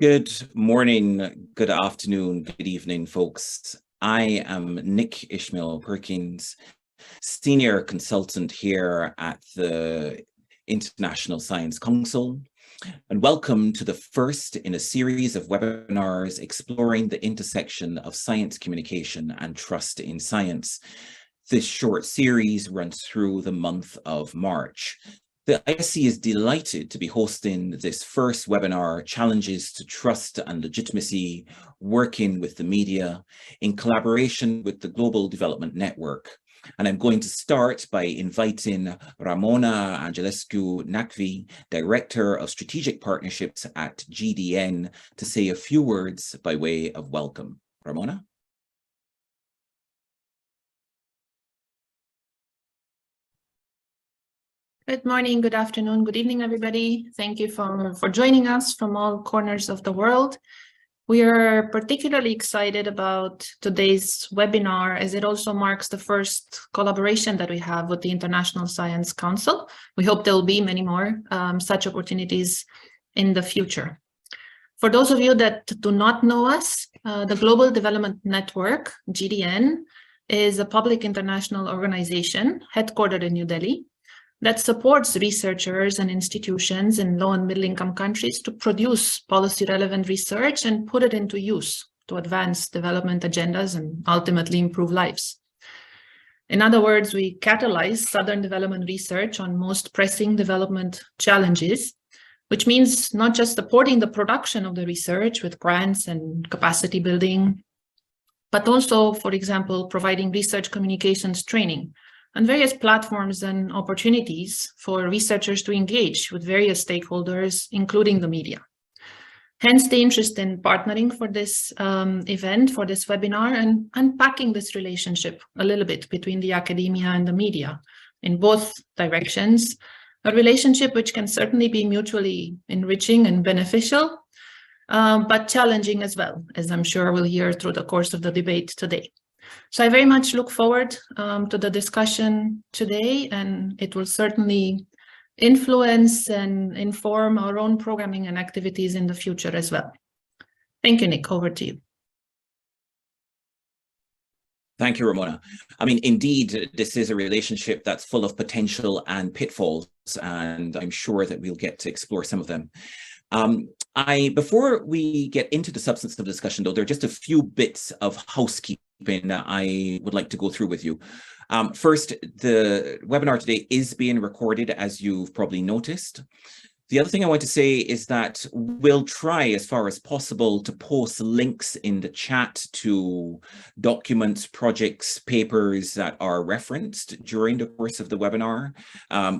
Good morning, good afternoon, good evening, folks. I am Nick Ishmael Perkins, Senior Consultant here at the International Science Council, and welcome to the first in a series of webinars exploring the intersection of science communication and trust in science. This short series runs through the month of March. The ISC is delighted to be hosting this first webinar, Challenges to Trust and Legitimacy, working with the media in collaboration with the Global Development Network. And I'm going to start by inviting Ramona Angelescu-Nakvi, Director of Strategic Partnerships at GDN, to say a few words by way of welcome. Ramona? Good morning, good afternoon, good evening, everybody. Thank you for joining us from all corners of the world. We are particularly excited about today's webinar as it also marks the first collaboration that we have with the International Science Council. We hope there will be many more such opportunities in the future. For those of you that do not know us, the Global Development Network, GDN, is a public international organization headquartered in New Delhi that supports researchers and institutions in low and middle income countries to produce policy relevant research and put it into use to advance development agendas and ultimately improve lives. In other words, we catalyze Southern development research on most pressing development challenges, which means not just supporting the production of the research with grants and capacity building, but also, for example, providing research communications training and various platforms and opportunities for researchers to engage with various stakeholders, including the media. Hence the interest in partnering for this event, for this webinar, and unpacking this relationship a little bit between the academia and the media in both directions, a relationship which can certainly be mutually enriching and beneficial, but challenging as well, as I'm sure we'll hear through the course of the debate today. So I very much look forward to the discussion today, and it will certainly influence and inform our own programming and activities in the future as well. Thank you, Nick. Over to you. Thank you, Ramona. I mean, indeed, this is a relationship that's full of potential and pitfalls, and I'm sure that we'll get to explore some of them. Before we get into the substance of the discussion, though, there are just a few bits of housekeeping that I would like to go through with you. First, the webinar today is being recorded, as you've probably noticed. The other thing I want to say is that we'll try as far as possible to post links in the chat to documents, projects, papers that are referenced during the course of the webinar.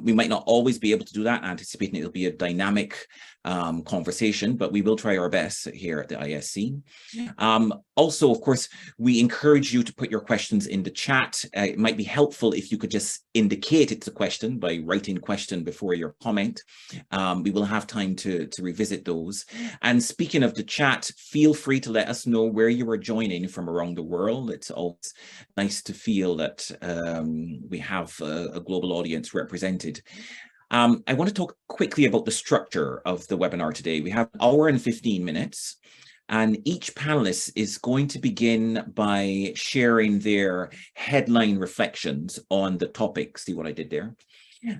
We might not always be able to do that, anticipating it'll be a dynamic conversation, but we will try our best here at the ISC. Also, of course, we encourage you to put your questions in the chat. It might be helpful if you could just indicate it's a question by writing question before your comment. We will have time to revisit those. And speaking of the chat, feel free to let us know where you are joining from around the world. It's always nice to feel that we have a global audience represented. I want to talk quickly about the structure of the webinar today. We have an hour and 15 minutes, and each panelist is going to begin by sharing their headline reflections on the topic. See what I did there?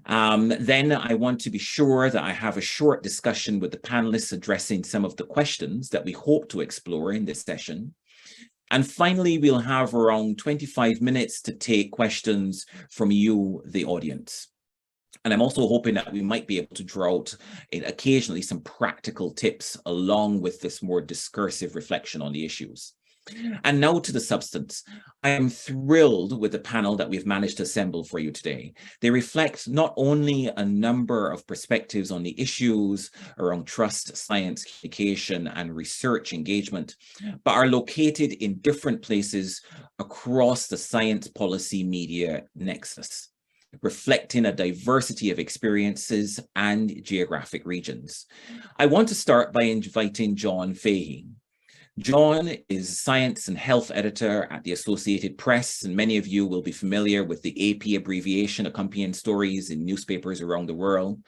Then I want to be sure that I have a short discussion with the panelists addressing some of the questions that we hope to explore in this session. And finally, we'll have around 25 minutes to take questions from you, the audience. And I'm also hoping that we might be able to draw out occasionally some practical tips along with this more discursive reflection on the issues. And now to the substance. I am thrilled with the panel that we've managed to assemble for you today. They reflect not only a number of perspectives on the issues around trust, science, communication, and research engagement, but are located in different places across the science policy media nexus, reflecting a diversity of experiences and geographic regions. I want to start by inviting John Fahey. John is science and health editor at the Associated Press, and many of you will be familiar with the AP abbreviation accompanying stories in newspapers around the world.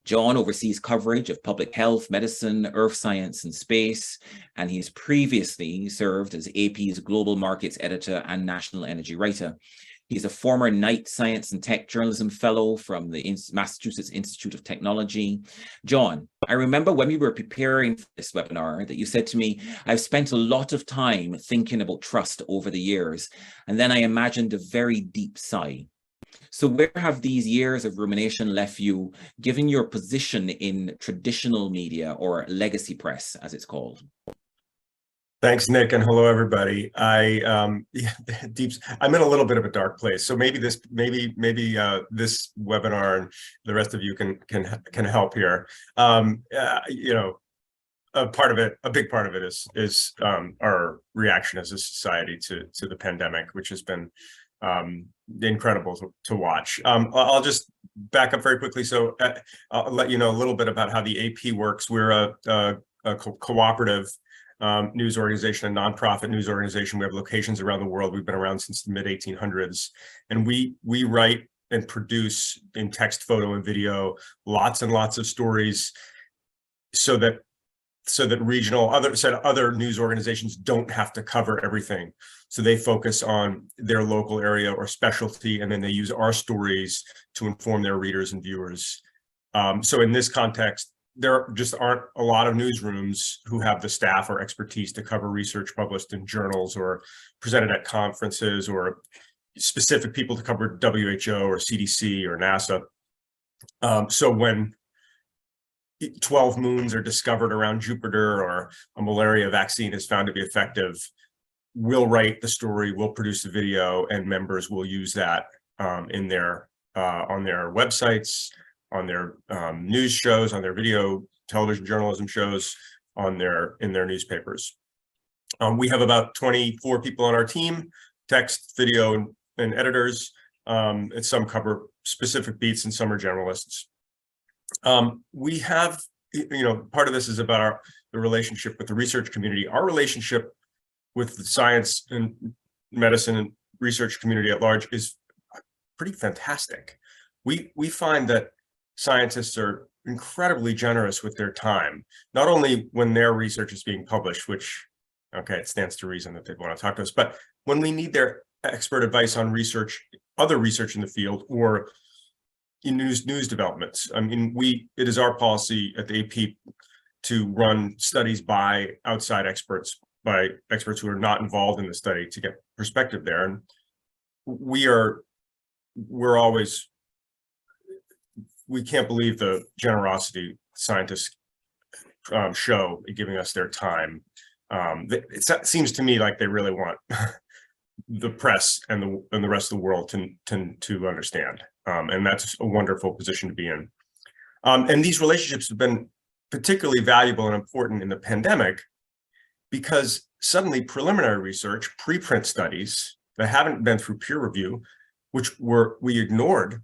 John oversees coverage of public health, medicine, earth science, and space, and he's previously served as AP's Global Markets Editor and National Energy Writer. He's a former Knight Science and Tech Journalism Fellow from the Massachusetts Institute of Technology. John, I remember when we were preparing for this webinar that you said to me, I've spent a lot of time thinking about trust over the years, and then I imagined a very deep sigh. So where have these years of rumination left you, given your position in traditional media, or legacy press, as it's called? Thanks, Nick, and hello, everybody. I'm in a little bit of a dark place, so maybe this webinar and the rest of you can help here. You know, a big part of it is our reaction as a society to the pandemic, which has been incredible to watch. I'll just back up very quickly. So I'll let you know a little bit about how the AP works. We're a cooperative news organization, a nonprofit news organization. We have locations around the world. We've been around since the mid-1800s, and we write and produce in text, photo, and video lots and lots of stories, so that regional other news organizations don't have to cover everything. So they focus on their local area or specialty, and then they use our stories to inform their readers and viewers. So in this context, there just aren't a lot of newsrooms who have the staff or expertise to cover research published in journals or presented at conferences, or specific people to cover WHO or CDC or NASA. So when 12 moons are discovered around Jupiter, or a malaria vaccine is found to be effective, we'll write the story, we'll produce the video, and members will use that in their on their websites, on their news shows, on their video television journalism shows, in their newspapers. We have about 24 people on our team, text, video, and editors, and some cover specific beats and some are generalists. We have, part of this is about the relationship with the research community. Our relationship with the science and medicine and research community at large is pretty fantastic. We find that scientists are incredibly generous with their time, not only when their research is being published, which, okay, it stands to reason that they'd want to talk to us, but when we need their expert advice on research, other research in the field, or in news developments. I mean, it is our policy at the AP to run studies by outside experts, by experts who are not involved in the study, to get perspective there. And we can't believe the generosity scientists show in giving us their time. It seems to me like they really want the press and the rest of the world to understand. And that's a wonderful position to be in. And these relationships have been particularly valuable and important in the pandemic, because suddenly preliminary research, preprint studies that haven't been through peer review, which we ignored,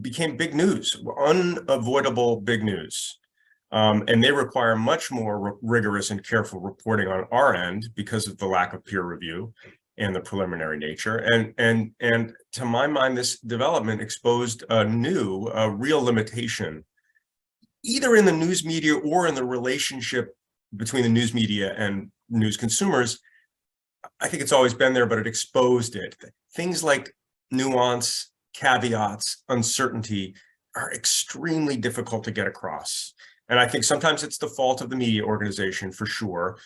became big news, unavoidable big news. And they require much more rigorous and careful reporting on our end because of the lack of peer review and the preliminary nature. And to my mind, this development exposed a real limitation, either in the news media or in the relationship between the news media and news consumers. I think it's always been there, but it exposed it. Things like nuance, caveats, uncertainty are extremely difficult to get across. And I think sometimes it's the fault of the media organization, for sure,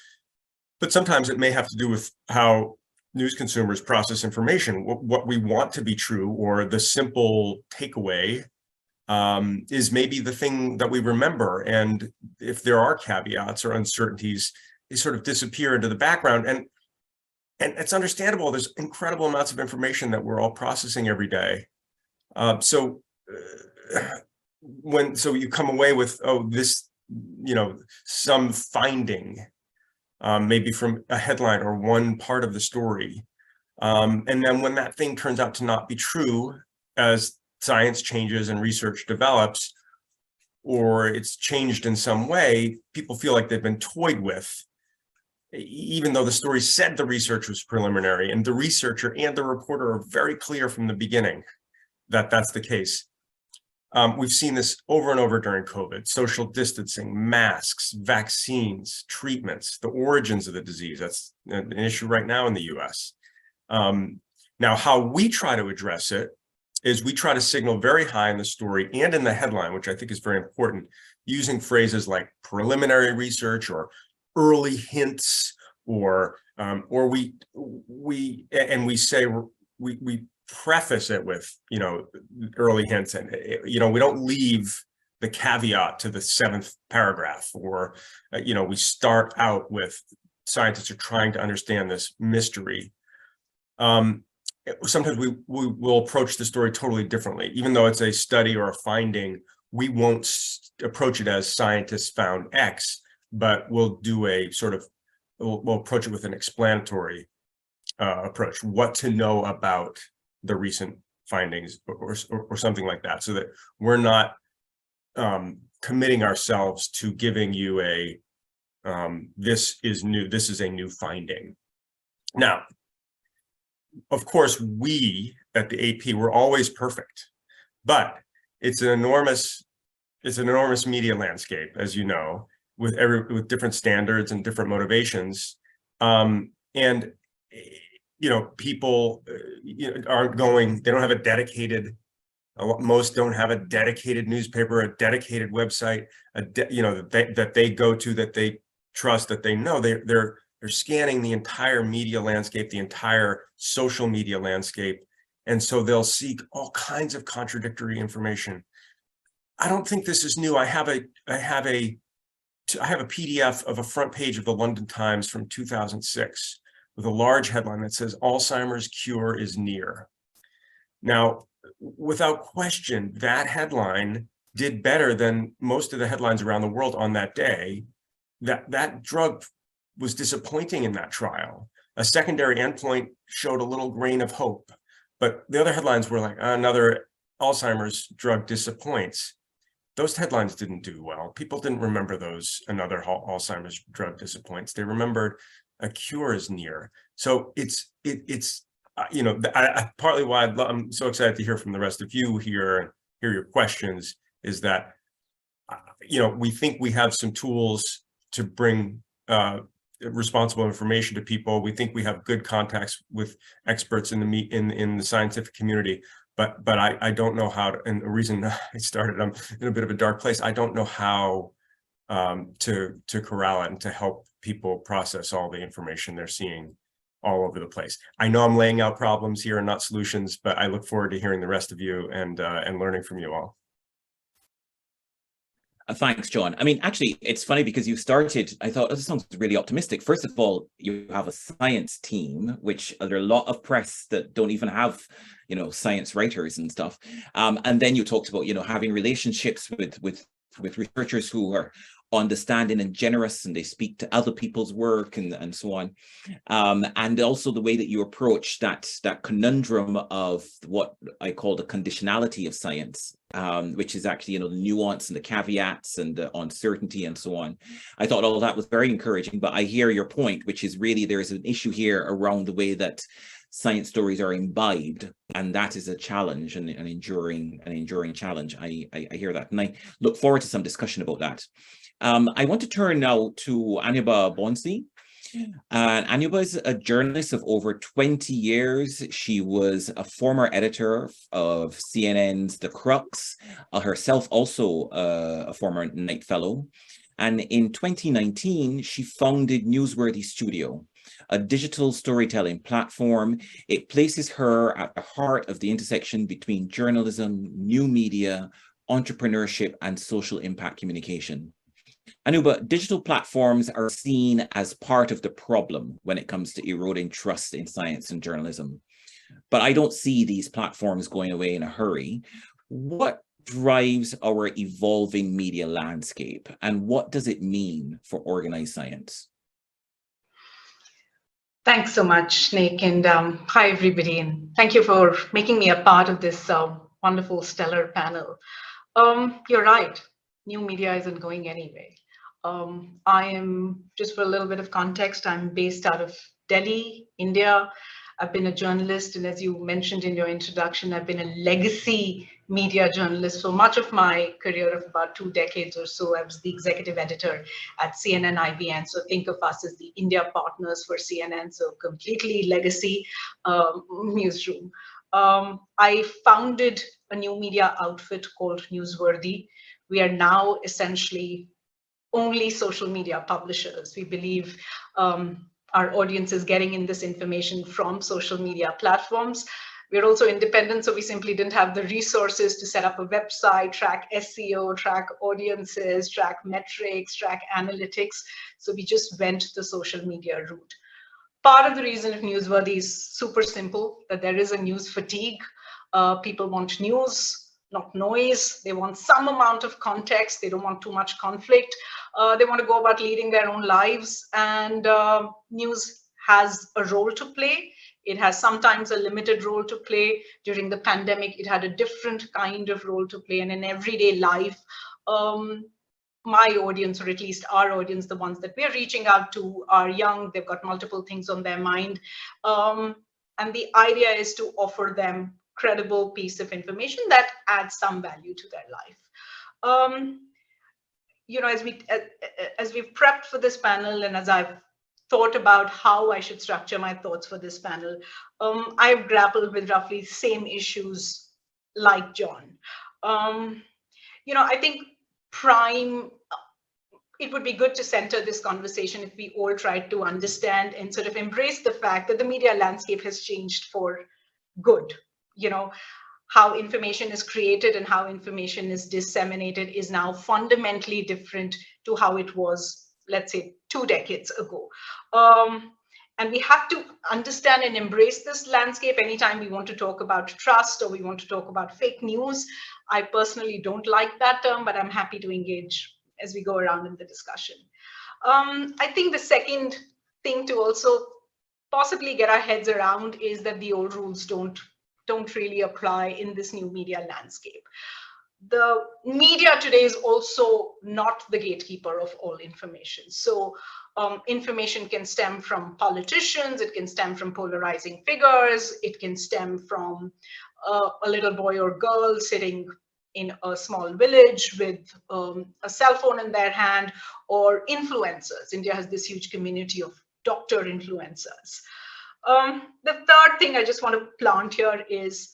but sometimes it may have to do with how news consumers process information. What we want to be true, or the simple takeaway, is maybe the thing that we remember. And if there are caveats or uncertainties, they sort of disappear into the background. And it's understandable. There's incredible amounts of information that we're all processing every day. So you come away with, some finding, maybe from a headline or one part of the story. And then when that thing turns out to not be true, as science changes and research develops, or it's changed in some way, people feel like they've been toyed with, even though the story said the research was preliminary, and the researcher and the reporter are very clear from the beginning that that's the case. We've seen this over and over during COVID: social distancing, masks, vaccines, treatments, the origins of the disease. That's an issue right now in the US. Now, how we try to address it is we try to signal very high in the story and in the headline, which I think is very important, using phrases like preliminary research or early hints, or we preface it with, early hints, and we don't leave the caveat to the 7th paragraph, or we start out with scientists are trying to understand this mystery. Sometimes we will approach the story totally differently. Even though it's a study or a finding, we won't approach it as scientists found X, but we'll do a sort of, we'll approach it with an explanatory approach, what to know about the recent findings, or something like that, so that we're not committing ourselves to giving you a this is new, this is a new finding. Now, of course, we at the AP, we're always perfect, but it's an enormous media landscape, as you know, with different standards and different motivations, and people aren't going. They don't have a dedicated. Most don't have a dedicated newspaper, a dedicated website, that they go to, that they trust, that they know. They're scanning the entire media landscape, the entire social media landscape, and so they'll seek all kinds of contradictory information. I don't think this is new. I have a PDF of a front page of the London Times from 2006 with a large headline that says Alzheimer's cure is near. Now, without question, that headline did better than most of the headlines around the world on that day. That drug was disappointing in that trial. A secondary endpoint showed a little grain of hope, but the other headlines were like, another Alzheimer's drug disappoints. Those headlines didn't do well. People didn't remember those, another Alzheimer's drug disappoints. They remembered a cure is near. So it's partly why I'm so excited to hear from the rest of you here and hear your questions is that, we think we have some tools to bring responsible information to people. We think we have good contacts with experts in the scientific community, but I don't know how to, and the reason I started, I'm in a bit of a dark place. I don't know how to corral it and to help people process all the information they're seeing all over the place. I know I'm laying out problems here and not solutions, but I look forward to hearing the rest of you and learning from you all. Thanks, John. I mean, actually, it's funny because you started, I thought, this sounds really optimistic. First of all, you have a science team, which there are a lot of press that don't even have, science writers and stuff. And then you talked about, having relationships with researchers who are understanding and generous, and they speak to other people's work and so on. And also the way that you approach that conundrum of what I call the conditionality of science, which is actually, the nuance and the caveats and the uncertainty and so on. I thought all that was very encouraging, but I hear your point, which is really there's an issue here around the way that science stories are imbibed, and that is a challenge, an enduring challenge. I hear that, and I look forward to some discussion about that. I want to turn now to Anuba Bonsi. Anuba is a journalist of over 20 years. She was a former editor of CNN's The Crux, herself also a former Knight Fellow. And in 2019, she founded Newsworthy Studio, a digital storytelling platform. It places her at the heart of the intersection between journalism, new media, entrepreneurship, and social impact communication. Anuba, digital platforms are seen as part of the problem when it comes to eroding trust in science and journalism. But I don't see these platforms going away in a hurry. What drives our evolving media landscape, and what does it mean for organized science? Thanks so much, Nick, and hi, everybody, and thank you for making me a part of this wonderful, stellar panel. You're right, new media isn't going anywhere. I am, just for a little bit of context, I'm based out of Delhi, India. I've been a journalist, and as you mentioned in your introduction, I've been a legacy media journalist. So much of my career of about 2 decades or so, I was the executive editor at CNN IBN. So think of us as the India partners for CNN, so completely legacy newsroom. I founded a new media outfit called Newsworthy. We are now essentially only social media publishers. We believe our audience is getting in this information from social media platforms. We're also independent, so we simply didn't have the resources to set up a website, track SEO, track audiences, track metrics, track analytics. So we just went the social media route. Part of the reason of Newsworthy is super simple, that there is a news fatigue. People want news, not noise. They want some amount of context. They don't want too much conflict. They want to go about leading their own lives, and news has a role to play. It has sometimes a limited role to play. During the pandemic, it had a different kind of role to play. And in everyday life, my audience, or at least our audience, the ones that we're reaching out to, are young. They've got multiple things on their mind. And the idea is to offer them credible piece of information that adds some value to their life. You know, as we've prepped for this panel, and as I've thought about how I should structure my thoughts for this panel, I've grappled with roughly the same issues like John. You know, I think it would be good to center this conversation if we all tried to understand and sort of embrace the fact that the media landscape has changed for good. You know, how information is created and how information is disseminated is now fundamentally different to how it was, let's say, 2 decades ago. And we have to understand and embrace this landscape anytime we want to talk about trust or we want to talk about fake news. I personally don't like that term, but I'm happy to engage as we go around in the discussion. I think the second thing to also possibly get our heads around is that the old rules don't really apply in this new media landscape. The media today is also not the gatekeeper of all information. So information can stem from politicians, it can stem from polarizing figures, it can stem from a little boy or girl sitting in a small village with a cell phone in their hand, or influencers. India has this huge community of doctor influencers. The third thing I just want to plant here is,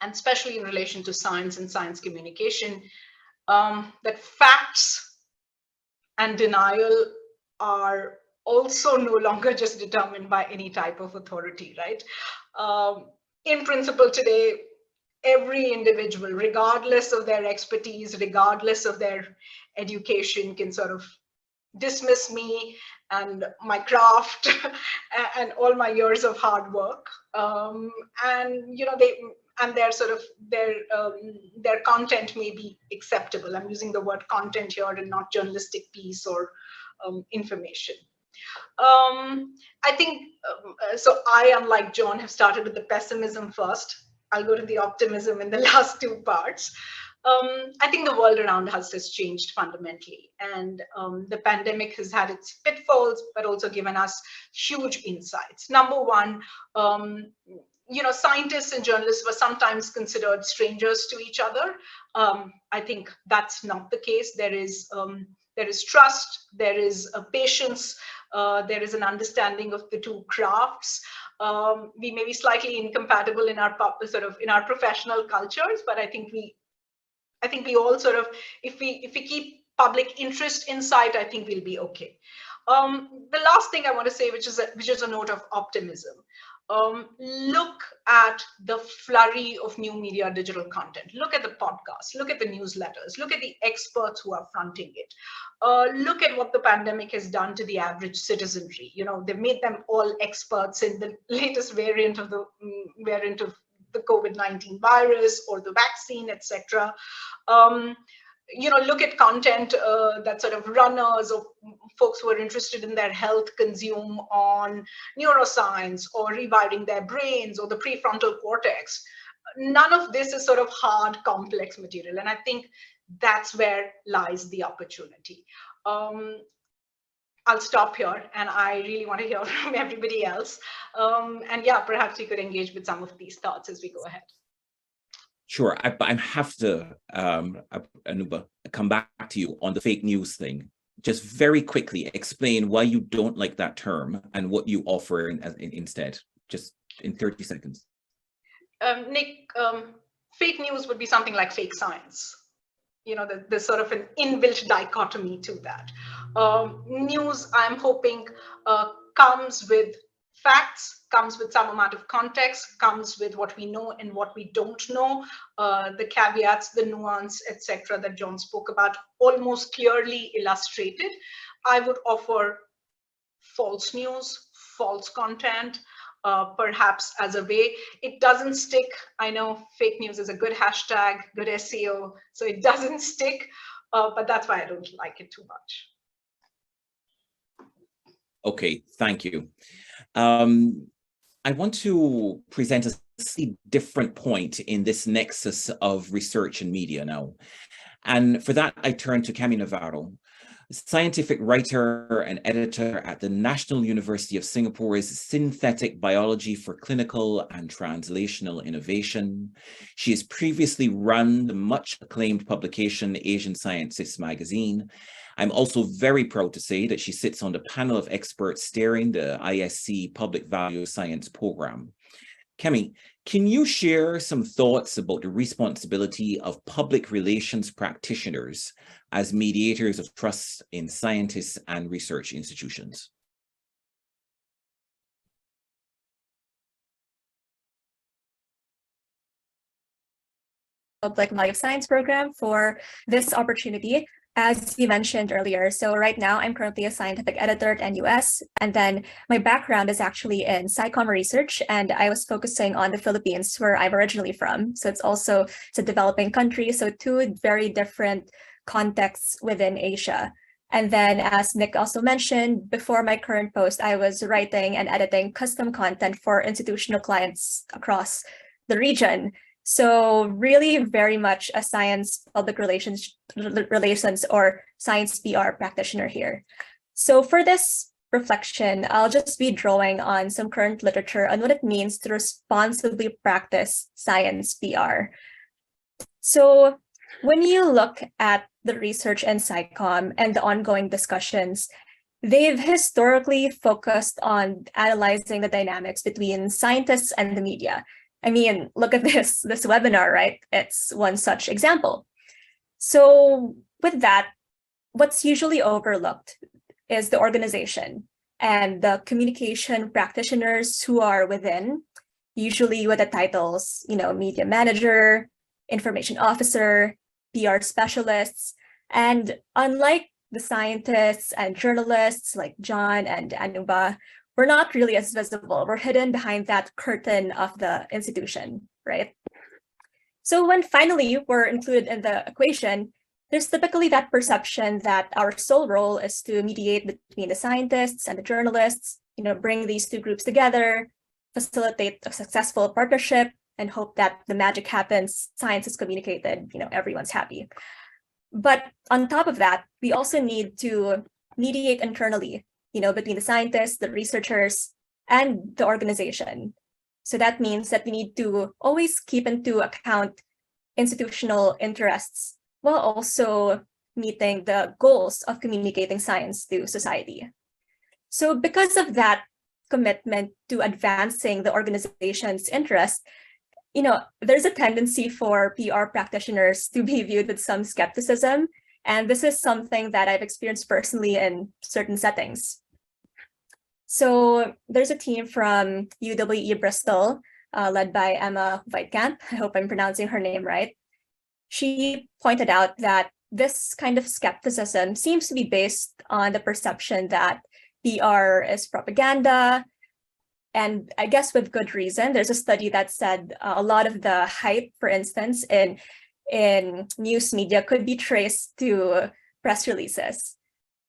and especially in relation to science and science communication, that facts and denial are also no longer just determined by any type of authority, right? In principle today, every individual, regardless of their expertise, regardless of their education, can sort of dismiss me and my craft and all my years of hard work. And you know, their content may be acceptable. I'm using the word content here and not journalistic piece or information. I think so. I, unlike John, have started with the pessimism first. I'll go to the optimism in the last 2 parts. I think the world around us has changed fundamentally, and the pandemic has had its pitfalls, but also given us huge insights. Number one, you know, scientists and journalists were sometimes considered strangers to each other. I think that's not the case. There is trust, there is a patience, there is an understanding of the 2 crafts. We may be slightly incompatible in our professional cultures, but I think we all sort of, if we keep public interest in sight, I think we'll be okay. The last thing I want to say, which is a note of optimism. Look at the flurry of new media digital content. Look at the podcasts, look at the newsletters, look at the experts who are fronting it. Look at what the pandemic has done to the average citizenry. You know, they've made them all experts in the latest variant of the COVID-19 virus or the vaccine, etc. You know, look at content that sort of runners or folks who are interested in their health consume on neuroscience or rewiring their brains or the prefrontal cortex. None of this is sort of hard, complex material. And I think that's where lies the opportunity. I'll stop here, and I really want to hear from everybody else. And yeah, perhaps we could engage with some of these thoughts as we go ahead. Sure, but I have to, Anuba, come back to you on the fake news thing. Just very quickly explain why you don't like that term and what you offer instead, just in 30 seconds. Nick, fake news would be something like fake science. You know, there's sort of an inbuilt dichotomy to that. News, I'm hoping, comes with facts, comes with some amount of context, comes with what we know and what we don't know, the caveats, the nuance, etc., that John spoke about, almost clearly illustrated. I would offer false news, false content, perhaps as a way. It doesn't stick. I know fake news is a good hashtag, good SEO, so it doesn't stick, but that's why I don't like it too much. Okay, thank you. I want to present a slightly different point in this nexus of research and media now. And for that, I turn to Cami Navarro, scientific writer and editor at the National University of Singapore's Synthetic Biology for Clinical and Translational Innovation. She has previously run the much acclaimed publication Asian Scientist magazine. I'm also very proud to say that she sits on the panel of experts steering the ISC Public Value Science program. Kemi, can you share some thoughts about the responsibility of public relations practitioners as mediators of trust in scientists and research institutions? Public Life Science program for this opportunity. As you mentioned earlier, so right now I'm currently a scientific editor at NUS, and then my background is actually in SciComm research, and I was focusing on the Philippines, where I'm originally from. So it's a developing country, so two very different contexts within Asia. And then, as Nick also mentioned, before my current post, I was writing and editing custom content for institutional clients across the region. So really very much a science public relations or science PR practitioner here. So for this reflection, I'll just be drawing on some current literature on what it means to responsibly practice science PR. So when you look at the research in SciComm and the ongoing discussions, they've historically focused on analyzing the dynamics between scientists and the media. I mean, look at this webinar, right? It's one such example. So with that, what's usually overlooked is the organization and the communication practitioners who are within, usually with the titles, media manager, information officer, PR specialists. And unlike the scientists and journalists like John and Anuba, we're not really as visible. We're hidden behind that curtain of the institution, right? So when finally we're included in the equation, there's typically that perception that our sole role is to mediate between the scientists and the journalists, bring these two groups together, facilitate a successful partnership, and hope that the magic happens, science is communicated, everyone's happy. But on top of that, we also need to mediate internally, between the scientists, the researchers, and the organization. So that means that we need to always keep into account institutional interests while also meeting the goals of communicating science to society. So because of that commitment to advancing the organization's interest, there's a tendency for PR practitioners to be viewed with some skepticism. And this is something that I've experienced personally in certain settings. So there's a team from UWE Bristol, led by Emma Weitkamp. I hope I'm pronouncing her name right. She pointed out that this kind of skepticism seems to be based on the perception that PR is propaganda. And I guess with good reason. There's a study that said a lot of the hype, for instance, in news media could be traced to press releases.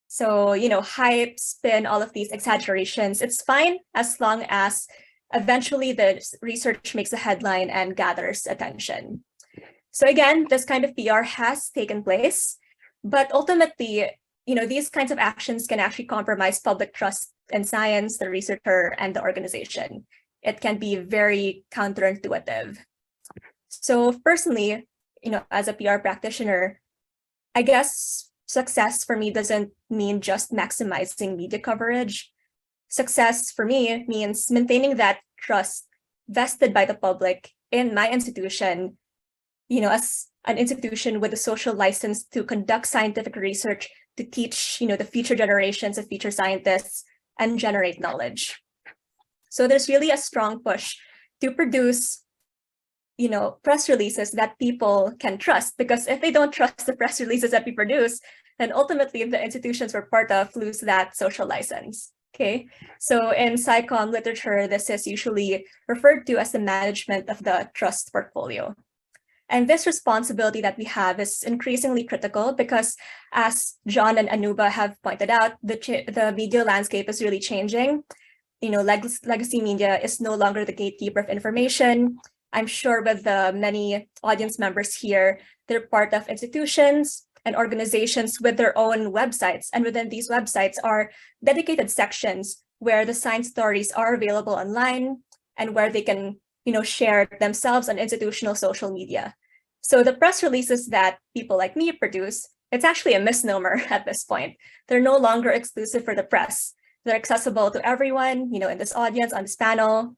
So, hype, spin, all of these exaggerations, it's fine as long as eventually the research makes a headline and gathers attention. So again, this kind of PR has taken place, but ultimately, these kinds of actions can actually compromise public trust in science, the researcher, and the organization. It can be very counterintuitive. So personally, as a PR practitioner, I guess success for me doesn't mean just maximizing media coverage. Success for me means maintaining that trust vested by the public in my institution, as an institution with a social license to conduct scientific research, to teach, the future generations of future scientists and generate knowledge. So there's really a strong push to produce, press releases that people can trust, because if they don't trust the press releases that we produce, then ultimately the institutions we're part of lose that social license. Okay, so in SciComm literature, this is usually referred to as the management of the trust portfolio. And this responsibility that we have is increasingly critical because, as John and Anuba have pointed out, the media landscape is really changing. Legacy media is no longer the gatekeeper of information. I'm sure with the many audience members here, they're part of institutions and organizations with their own websites. And within these websites are dedicated sections where the science stories are available online and where they can, share themselves on institutional social media. So the press releases that people like me produce, it's actually a misnomer at this point. They're no longer exclusive for the press. They're accessible to everyone, in this audience, on this panel.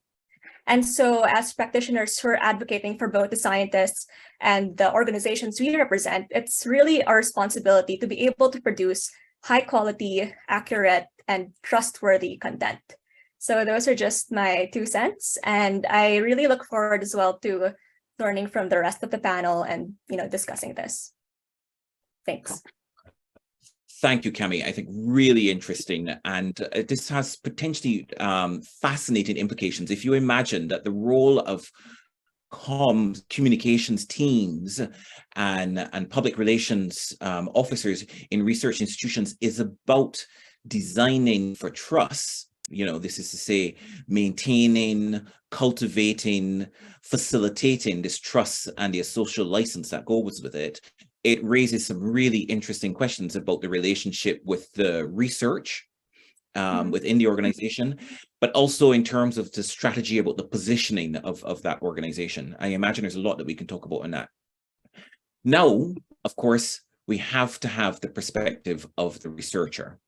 And so as practitioners who are advocating for both the scientists and the organizations we represent, it's really our responsibility to be able to produce high quality, accurate, and trustworthy content. So those are just my 2 cents. And I really look forward as well to learning from the rest of the panel and, discussing this. Thanks. Thank you, Cami. I think really interesting. And this has potentially fascinating implications. If you imagine that the role of communications teams and public relations officers in research institutions is about designing for trust, this is to say, maintaining, cultivating, facilitating this trust and the social license that goes with it. It raises some really interesting questions about the relationship with the research within the organization, but also in terms of the strategy about the positioning of that organization. I imagine there's a lot that we can talk about on that. Now, of course, we have to have the perspective of the researcher.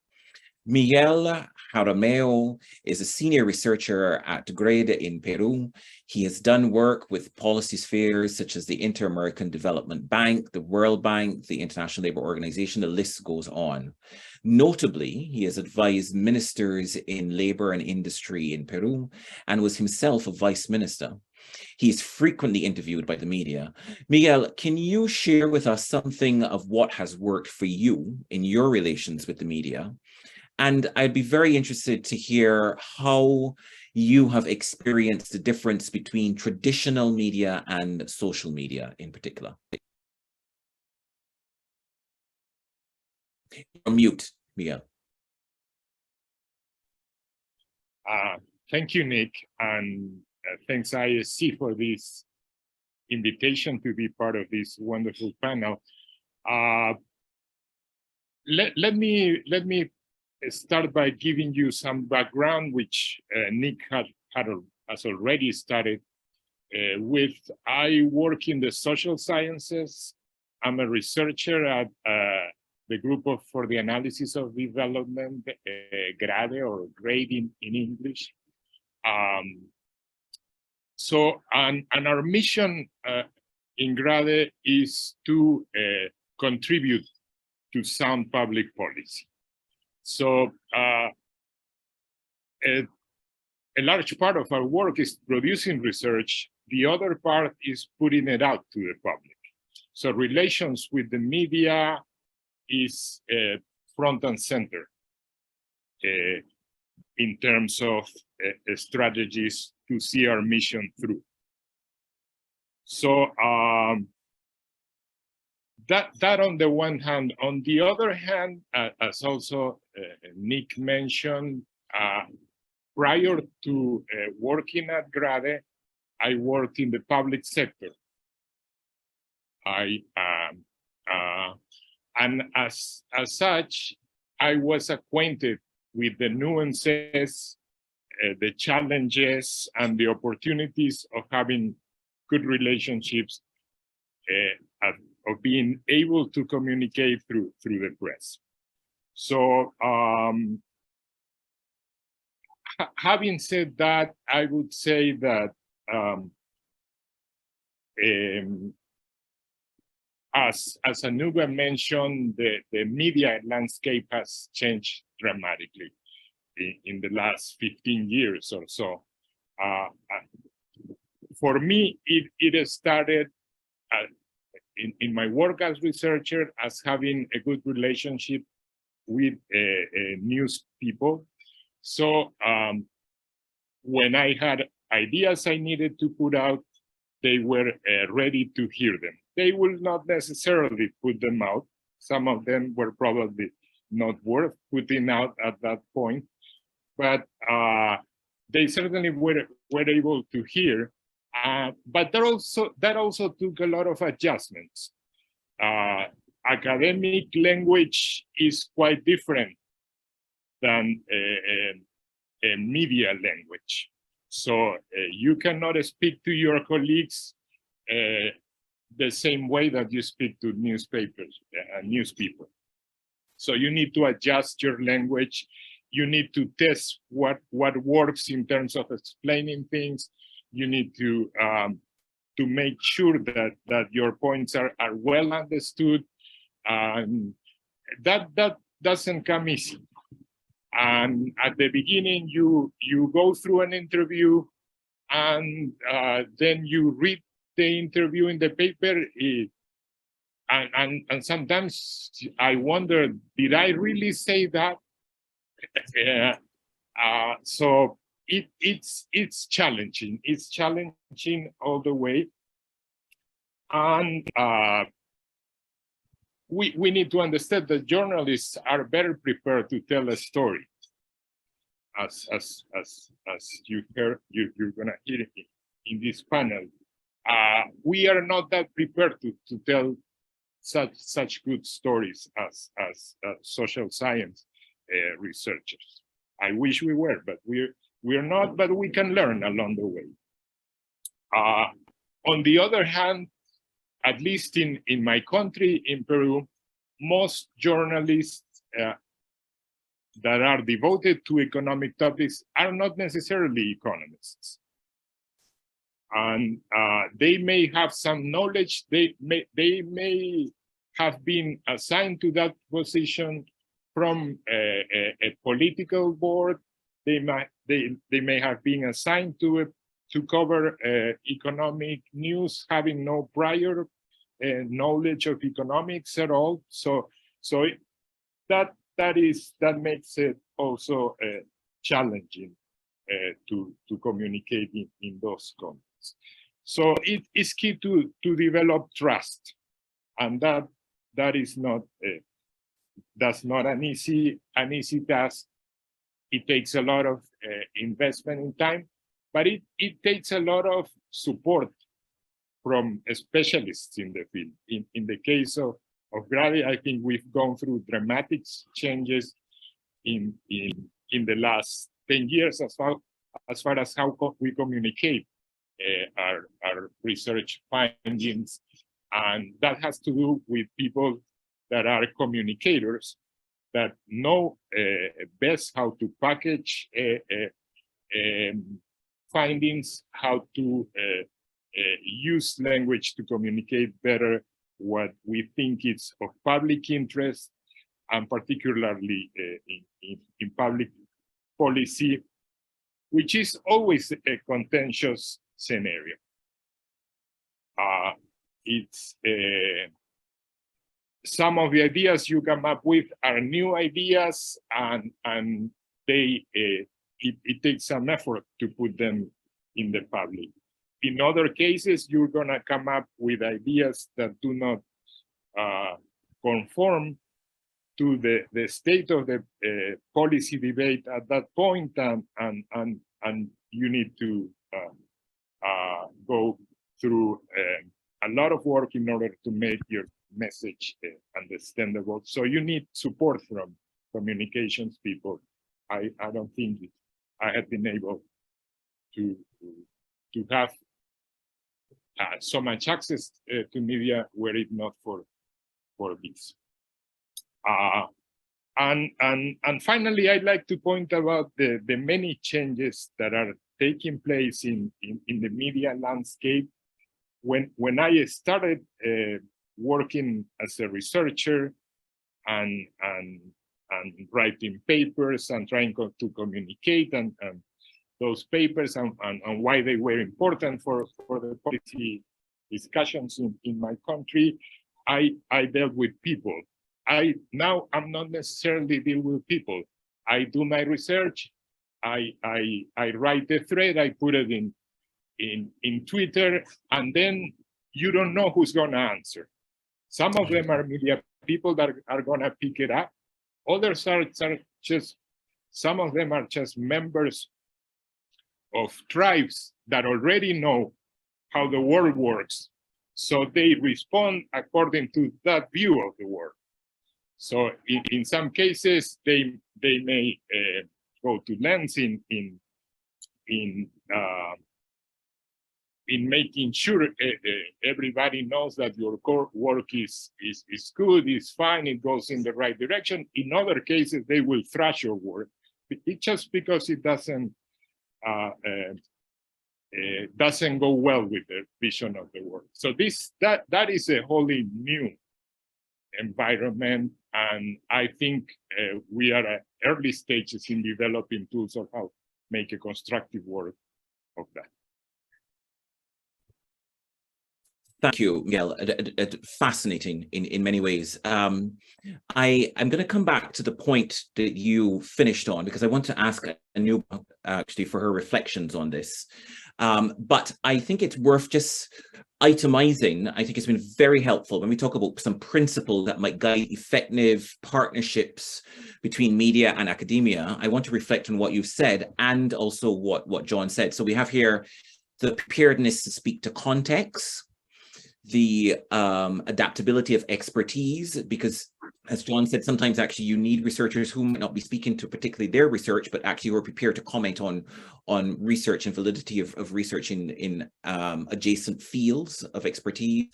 Miguel Jaramillo is a senior researcher at GRED in Peru. He has done work with policy spheres such as the Inter-American Development Bank, the World Bank, the International Labour Organization, the list goes on. Notably, he has advised ministers in labour and industry in Peru and was himself a vice minister. He is frequently interviewed by the media. Miguel, can you share with us something of what has worked for you in your relations with the media? And I'd be very interested to hear how you have experienced the difference between traditional media and social media in particular. You're mute, Miguel. Thank you, Nick, and thanks ISC for this invitation to be part of this wonderful panel. Let me start by giving you some background, which Nick has already started with. I work in the social sciences. I'm a researcher at the Group for the Analysis of Development, GRADE, or GRADE in English. And our mission in GRADE is to contribute to sound public policy. So a large part of our work is producing research. The other part is putting it out to the public. So relations with the media is front and center in terms of strategies to see our mission through. So that on the one hand. On the other hand, as also Nick mentioned, prior to working at GRADE, I worked in the public sector. And as such, I was acquainted with the nuances, the challenges, and the opportunities of having good relationships, of being able to communicate through the press. So having said that, I would say that as Anuba mentioned, the media landscape has changed dramatically in the last 15 years or so. For me, it started in my work as researcher as having a good relationship with news people. So when I had ideas I needed to put out, they were ready to hear them. They will not necessarily put them out. Some of them were probably not worth putting out at that point, but they certainly were able to hear. But that also took a lot of adjustments. Academic language is quite different than a media language. So you cannot speak to your colleagues the same way that you speak to newspapers, news people. So you need to adjust your language. You need to test what works in terms of explaining things. You need to make sure that your points are well understood. That doesn't come easy. And at the beginning, you go through an interview, and then you read the interview in the paper, and sometimes I wonder, did I really say that? So it's challenging. It's challenging all the way, and we need to understand that journalists are better prepared to tell a story, as you're gonna hear in this panel. We are not that prepared to tell such good stories as social science researchers. I wish we were, but we're not. But we can learn along the way. On the other hand, at least in my country, in Peru, most journalists that are devoted to economic topics are not necessarily economists. And they may have some knowledge, they may have been assigned to that position from a political board. They may have been assigned to cover economic news, having no prior knowledge of economics at all. So that makes it also challenging to communicate in those contexts. So it is key to develop trust, and that is not that's not an easy task. It takes a lot of investment in time, but it takes a lot of support from specialists in the field. In the case of Grady, I think we've gone through dramatic changes in the last 10 years as far as how we communicate our research findings, and that has to do with people that are communicators that know best how to package findings, how to use language to communicate better what we think is of public interest, and particularly in public policy, which is always a contentious scenario. It's some of the ideas you come up with are new ideas, and it takes some effort to put them in the public. In other cases, you're gonna come up with ideas that do not conform to the state of the policy debate at that point, and you need to go through a lot of work in order to make your message understandable. So you need support from communications people. I don't think I have been able to have so much access to media were it not for this. And finally, I'd like to point about the many changes that are taking place in the media landscape. When I started working as a researcher and writing papers and trying to communicate and those papers and why they were important for the policy discussions in my country, I dealt with people. Now I'm not necessarily deal with people. I do my research. I write the thread. I put it in Twitter, and then you don't know who's going to answer. Some of them are media people that are going to pick it up. Others are just, some of them are just members of tribes that already know how the world works. So they respond according to that view of the world. So in some cases, they may go to lengths in making sure everybody knows that your core work is good, is fine, it goes in the right direction. In other cases, they will thrash your work just because it doesn't go well with the vision of the work. So that is a wholly new environment, and I think we are at early stages in developing tools of how to make a constructive work of that. Thank you, Miguel. Fascinating in many ways. I'm going to come back to the point that you finished on, because I want to ask Anuba actually for her reflections on this. But I think it's worth just itemizing. I think it's been very helpful when we talk about some principles that might guide effective partnerships between media and academia. I want to reflect on what you've said and also what John said. So we have here the preparedness to speak to context, the adaptability of expertise, because as John said, sometimes actually you need researchers who might not be speaking to particularly their research, but actually who are prepared to comment on research and validity of research in adjacent fields of expertise.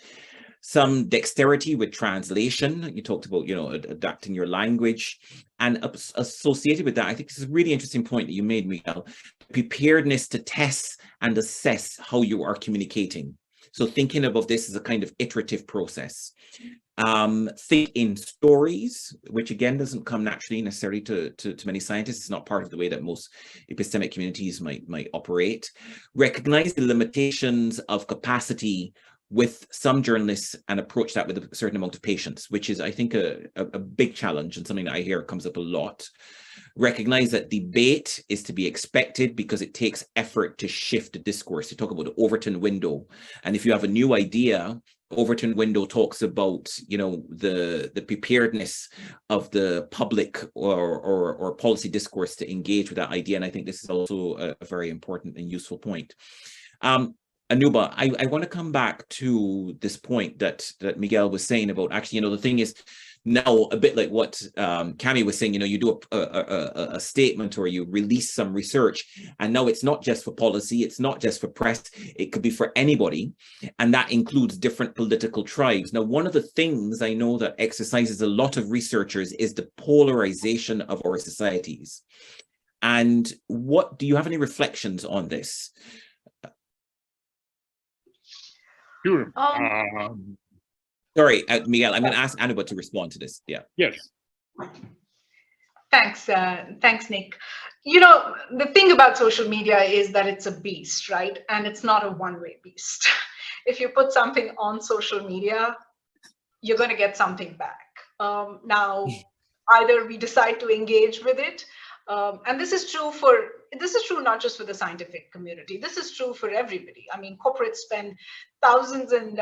Some dexterity with translation. You talked about, adapting your language, and associated with that, I think this is a really interesting point that you made, Miguel, preparedness to test and assess how you are communicating. So thinking about this as a kind of iterative process. Think in stories, which again doesn't come naturally necessarily to many scientists. It's not part of the way that most epistemic communities might operate. Recognize the limitations of capacity with some journalists and approach that with a certain amount of patience, which is, I think, a big challenge and something that I hear comes up a lot. Recognize that debate is to be expected because it takes effort to shift the discourse. You talk about the Overton window. And if you have a new idea, Overton window talks about, the preparedness of the public or policy discourse to engage with that idea. And I think this is also a very important and useful point. Anuba, I want to come back to this point that Miguel was saying about actually, the thing is now a bit like what Cami was saying, you do a statement or you release some research, and now it's not just for policy, it's not just for press, it could be for anybody, and that includes different political tribes. Now, one of the things I know that exercises a lot of researchers is the polarization of our societies. And do you have any reflections on this? Sure. Sorry, Miguel, I'm going to ask Anuba to respond to this. Yeah. Yes. Thanks, Nick. The thing about social media is that it's a beast, right? And it's not a one-way beast. If you put something on social media, you're going to get something back. Now, either we decide to engage with it, and this is true not just for the scientific community. This is true for everybody. I mean, corporates spend thousands and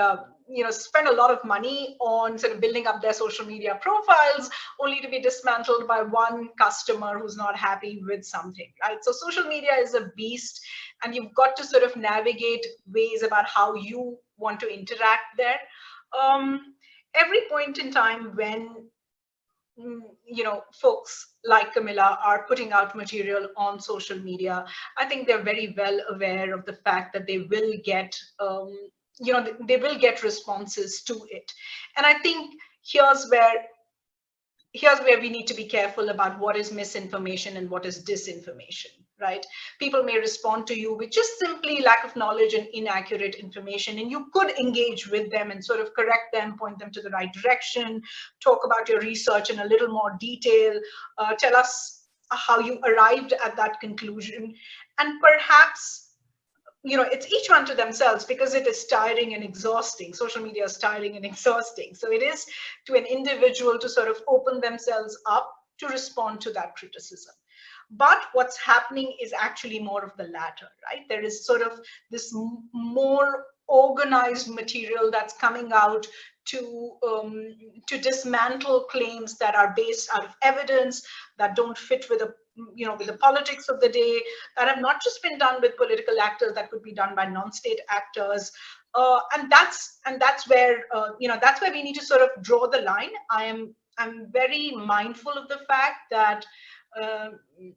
spend a lot of money on sort of building up their social media profiles, only to be dismantled by one customer who's not happy with something, right? So social media is a beast, and you've got to sort of navigate ways about how you want to interact there. Every point in time when folks like Camilla are putting out material on social media, I think they're very well aware of the fact that they will get they will get responses to it. And I think here's where we need to be careful about what is misinformation and what is disinformation, right? People may respond to you with just simply lack of knowledge and inaccurate information, and you could engage with them and sort of correct them, point them to the right direction, talk about your research in a little more detail, tell us how you arrived at that conclusion. And perhaps, it's each one to themselves, because it is tiring and exhausting. Social media is tiring and exhausting. So it is to an individual to sort of open themselves up to respond to that criticism. But what's happening is actually more of the latter, right? There is sort of this more organized material that's coming out to dismantle claims that are based out of evidence, that don't fit with the politics of the day, that have not just been done with political actors, that could be done by non-state actors, and that's where that's where we need to sort of draw the line. I'm very mindful of the fact that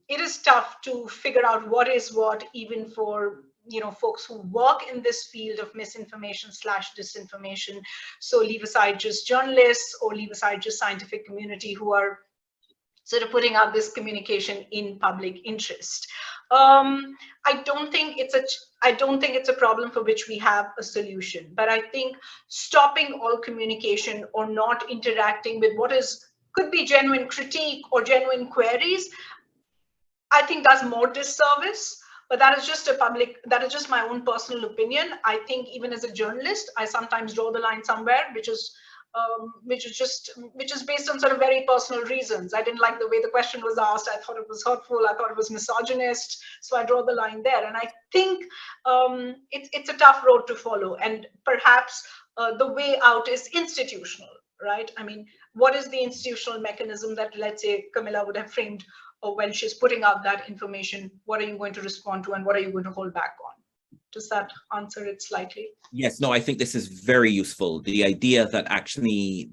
it is tough to figure out what is what, even for folks who work in this field of misinformation / disinformation. So leave aside just journalists, or leave aside just scientific community who are sort of putting out this communication in public interest. I don't think it's a problem for which we have a solution, but I think stopping all communication or not interacting with what could be genuine critique or genuine queries, I think does more disservice. But that is just my own personal opinion. I think even as a journalist, I sometimes draw the line somewhere, which is based on sort of very personal reasons. I didn't like the way the question was asked. I thought it was hurtful. I thought it was misogynist. So I draw the line there. And I think it's a tough road to follow. And perhaps the way out is institutional, right? I mean, what is the institutional mechanism that, let's say, Camilla would have framed when she's putting out that information? What are you going to respond to, and what are you going to hold back on? Does that answer it slightly? Yes, no, I think this is very useful. The idea that actually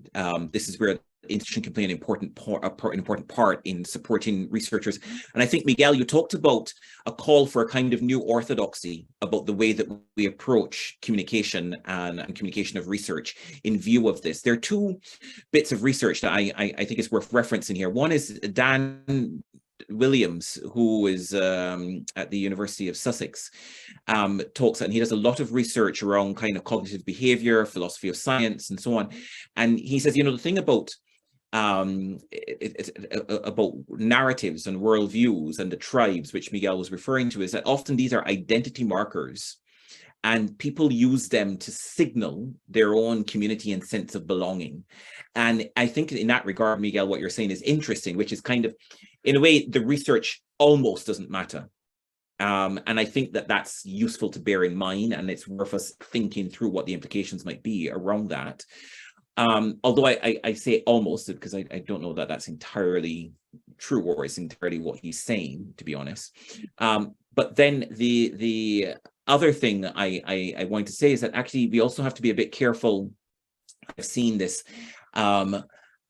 this is where the institution can play an important part in supporting researchers. And I think, Miguel, you talked about a call for a kind of new orthodoxy about the way that we approach communication and communication of research in view of this. There are two bits of research that I think is worth referencing here. One is Dan Williams, who is at the University of Sussex, talks, and he does a lot of research around kind of cognitive behavior, philosophy of science, and so on. And he says, the thing about narratives and worldviews and the tribes, which Miguel was referring to, is that often these are identity markers, and people use them to signal their own community and sense of belonging. And I think in that regard, Miguel, what you're saying is interesting, which is kind of, in a way, the research almost doesn't matter. And I think that that's useful to bear in mind, and it's worth us thinking through what the implications might be around that. Although I say almost, because I don't know that that's entirely true, or it's entirely what he's saying, to be honest. But then the other thing I want to say is that actually we also have to be a bit careful. I've seen this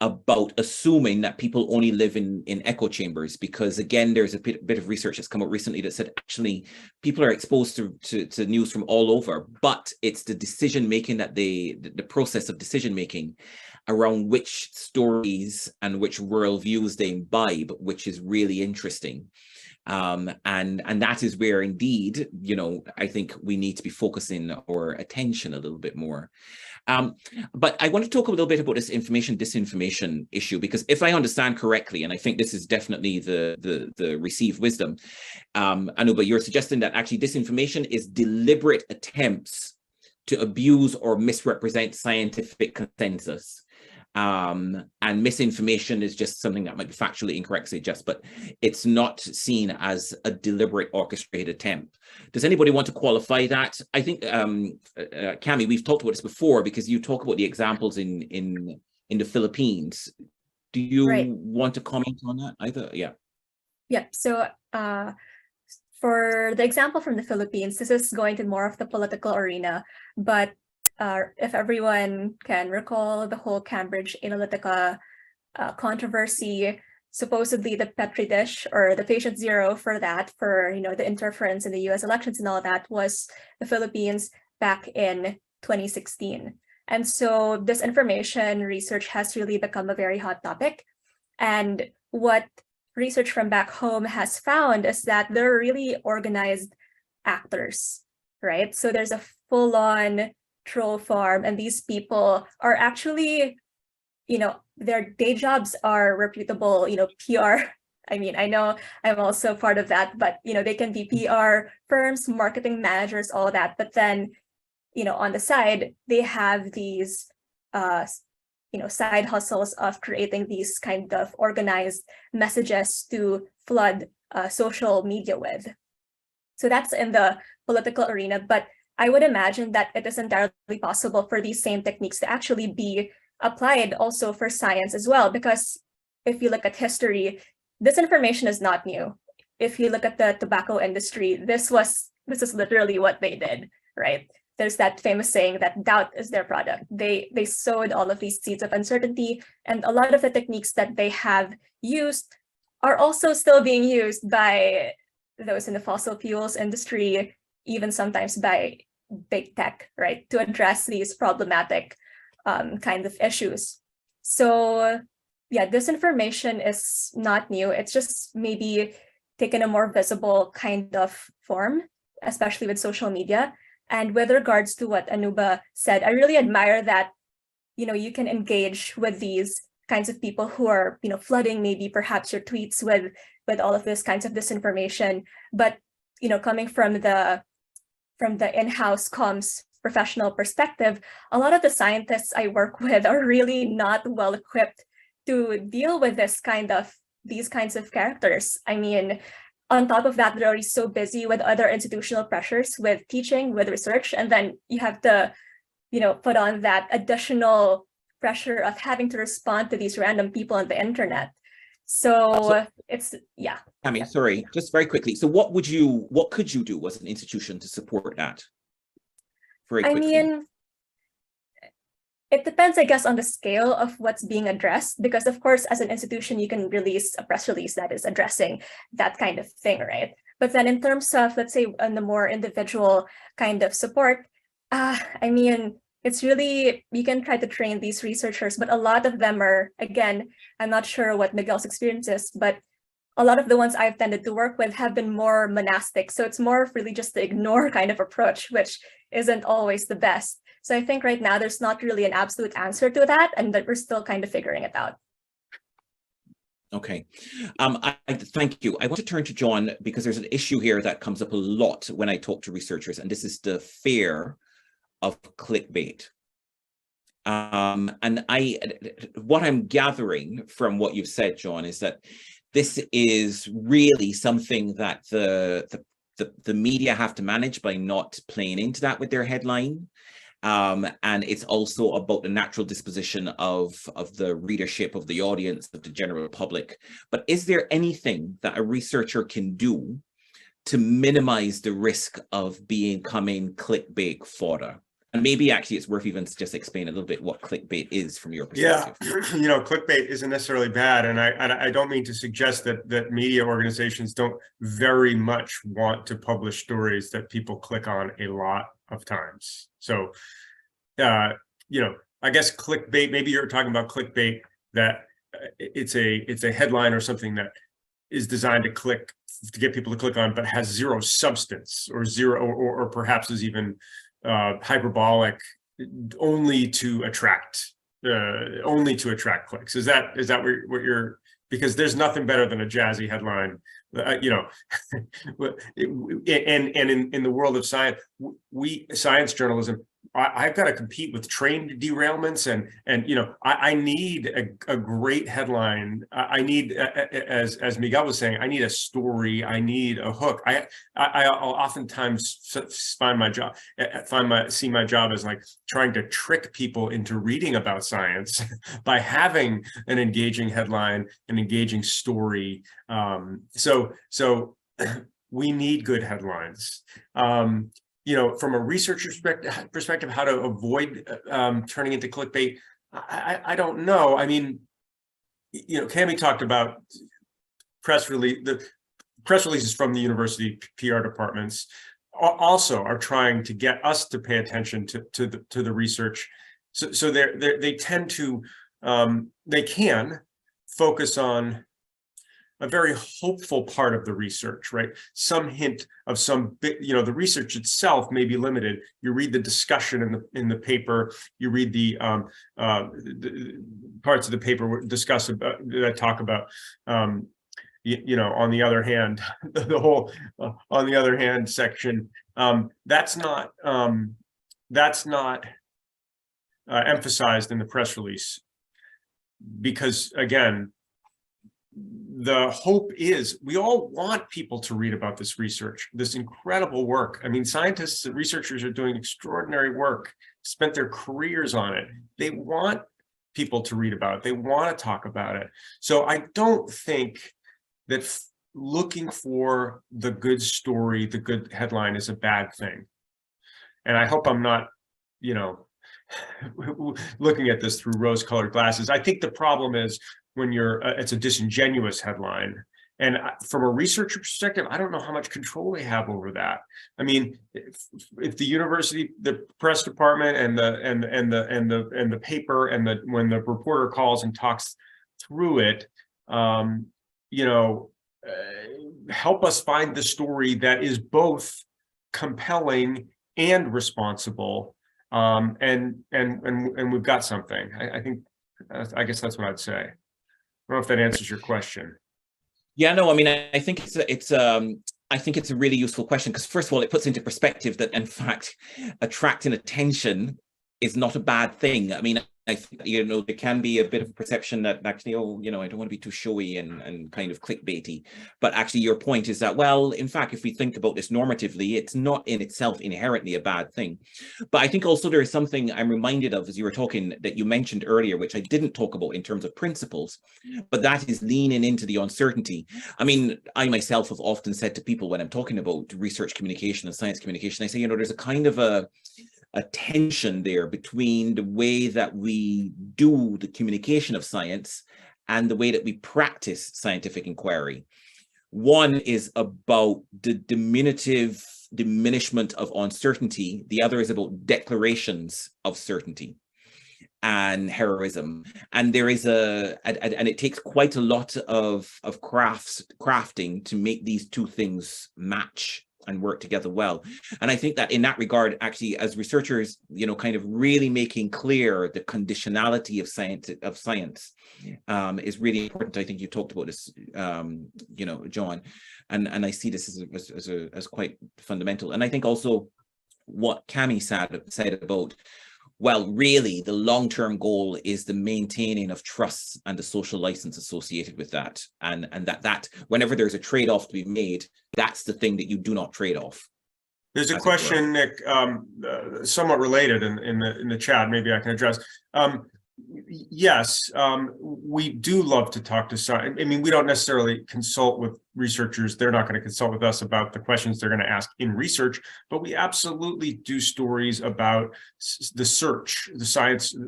about assuming that people only live in echo chambers, because again, there's a bit of research that's come out recently that said actually people are exposed to news from all over, but it's the decision making that the process of decision making around which stories and which worldviews they imbibe, which is really interesting. And that is where indeed, I think we need to be focusing our attention a little bit more. But I want to talk a little bit about this disinformation issue, because if I understand correctly, and I think this is definitely the received wisdom, Anuba, you're suggesting that actually disinformation is deliberate attempts to abuse or misrepresent scientific consensus. And misinformation is just something that might be factually incorrect, but it's not seen as a deliberate orchestrated attempt. Does anybody want to qualify that? I think, Cami, we've talked about this before, because you talk about the examples in the Philippines. Do you want to comment on that either? Yeah. So for the example from the Philippines, this is going to more of the political arena, but if everyone can recall the whole Cambridge Analytica controversy, supposedly the Petri dish, or the patient zero for the interference in the US elections and all that, was the Philippines back in 2016. And so disinformation research has really become a very hot topic. And what research from back home has found is that there are really organized actors, right? So there's a full-on troll farm, and these people are actually, their day jobs are reputable, PR. I mean, I know I'm also part of that, but, they can be PR firms, marketing managers, all that. But then, on the side, they have these, side hustles of creating these kind of organized messages to flood social media with. So that's in the political arena, but I would imagine that it is entirely possible for these same techniques to actually be applied also for science as well, because if you look at history, disinformation is not new. If you look at the tobacco industry, this is literally what they did, right? There's that famous saying that doubt is their product. They sowed all of these seeds of uncertainty, and a lot of the techniques that they have used are also still being used by those in the fossil fuels industry, even sometimes by big tech, right, to address these problematic kind of issues. So yeah, disinformation is not new. It's just maybe taken a more visible kind of form, especially with social media. And with regards to what Anuba said, I really admire that, you can engage with these kinds of people who are, flooding maybe perhaps your tweets with all of this kinds of disinformation. But, coming from the in-house comms professional perspective, a lot of the scientists I work with are really not well equipped to deal with these kinds of characters. I mean, on top of that, they're already so busy with other institutional pressures, with teaching, with research, and then you have to, put on that additional pressure of having to respond to these random people on the internet. So it's, yeah. Tammy, sorry, just very quickly. So what could you do as an institution to support that? Very quickly. I mean, it depends, I guess, on the scale of what's being addressed, because of course, as an institution, you can release a press release that is addressing that kind of thing, right? But then in terms of, let's say, on the more individual kind of support, I mean, it's really, you can try to train these researchers, but a lot of them are, again, I'm not sure what Miguel's experience is, but a lot of the ones I've tended to work with have been more monastic. So it's more really just the ignore kind of approach, which isn't always the best. So I think right now there's not really an absolute answer to that, and that we're still kind of figuring it out. Okay, I thank you. I want to turn to John because there's an issue here that comes up a lot when I talk to researchers, and this is the fear of clickbait. And what I'm gathering from what you've said, John, is that this is really something that the media have to manage by not playing into that with their headline. And it's also about the natural disposition of the readership, of the audience, of the general public. But is there anything that a researcher can do to minimize the risk of becoming clickbait fodder? And maybe actually it's worth even just explain a little bit what clickbait is from your perspective. Yeah, clickbait isn't necessarily bad. And I don't mean to suggest that media organizations don't very much want to publish stories that people click on a lot of times. So, I guess clickbait, maybe you're talking about clickbait, that it's a headline or something that is designed to get people to click on, but has zero substance or or perhaps is even hyperbolic, only to attract clicks. Is that what you're, because there's nothing better than a jazzy headline, and in the world of science, science journalism, I've got to compete with train derailments, and I need a great headline. I need, as Miguel was saying, I need a story. I need a hook. I'll oftentimes see my job as like trying to trick people into reading about science by having an engaging headline, an engaging story. So we need good headlines. From a researcher's perspective, how to avoid turning into clickbait, I don't know. I mean, Cami talked about the press releases from the university PR departments. also are trying to get us to pay attention to the research. So they tend to they can focus on a very hopeful part of the research, right? Some hint of some, the research itself may be limited. You read the discussion in the paper, you read the parts of the paper discuss about that talk about, on the other hand, the whole on the other hand section, that's not emphasized in the press release, because again, the hope is we all want people to read about this research, this incredible work. I mean, scientists and researchers are doing extraordinary work, spent their careers on it. They want people to read about it. They want to talk about it. So I don't think that looking for the good story, the good headline is a bad thing. And I hope I'm not, looking at this through rose-colored glasses. I think the problem is when it's a disingenuous headline. And from a researcher perspective, I don't know how much control they have over that. I mean, if the university, the press department, and the paper, and when the reporter calls and talks through it, help us find the story that is both compelling and responsible, and we've got something. I guess that's what I'd say. I don't know if that answers your question. Yeah, no, I mean, I think it's a really useful question, because first of all, it puts into perspective that in fact, attracting attention is not a bad thing. I mean, I think, there can be a bit of a perception that actually, I don't want to be too showy and kind of clickbaity. But actually, your point is that, well, in fact, if we think about this normatively, it's not in itself inherently a bad thing. But I think also there is something I'm reminded of as you were talking that you mentioned earlier, which I didn't talk about in terms of principles, but that is leaning into the uncertainty. I mean, I myself have often said to people when I'm talking about research communication and science communication, I say, there's a kind of a tension there between the way that we do the communication of science and the way that we practice scientific inquiry. One is about the diminishment of uncertainty. The other is about declarations of certainty and heroism. And there is and it takes quite a lot of crafting to make these two things match and work together well. And I think that in that regard, actually, as researchers, kind of really making clear the conditionality of science is really important. I think you talked about this, John, and I see this as quite fundamental. And I think also what Cami said about, well, really, the long-term goal is the maintaining of trust and the social license associated with that. And that whenever there's a trade-off to be made, that's the thing that you do not trade off. There's a question, Nick, somewhat related in the chat, maybe I can address. Yes, we do love to talk to science. I mean, we don't necessarily consult with researchers. They're not going to consult with us about the questions they're going to ask in research, but we absolutely do stories about the search, the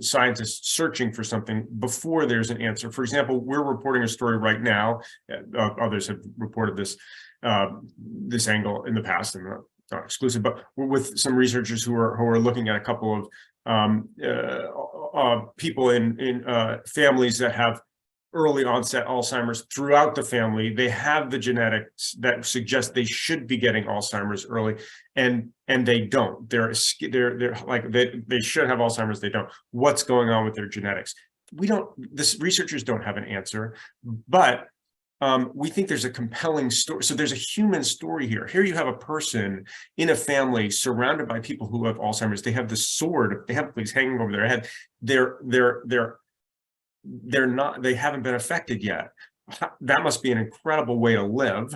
scientists searching for something before there's an answer. For example, we're reporting a story right now. Others have reported this angle in the past, and not exclusive, but we're with some researchers who are looking at a couple of people in families that have early onset Alzheimer's throughout the family. They have the genetics that suggest they should be getting Alzheimer's early, and they don't. They're like they should have Alzheimer's. They don't. What's going on with their genetics? Researchers don't have an answer, but we think there's a compelling story. So there's a human story here. Here you have a person in a family surrounded by people who have Alzheimer's. They have the sword, they have things hanging over their head. They haven't been affected yet. That must be an incredible way to live,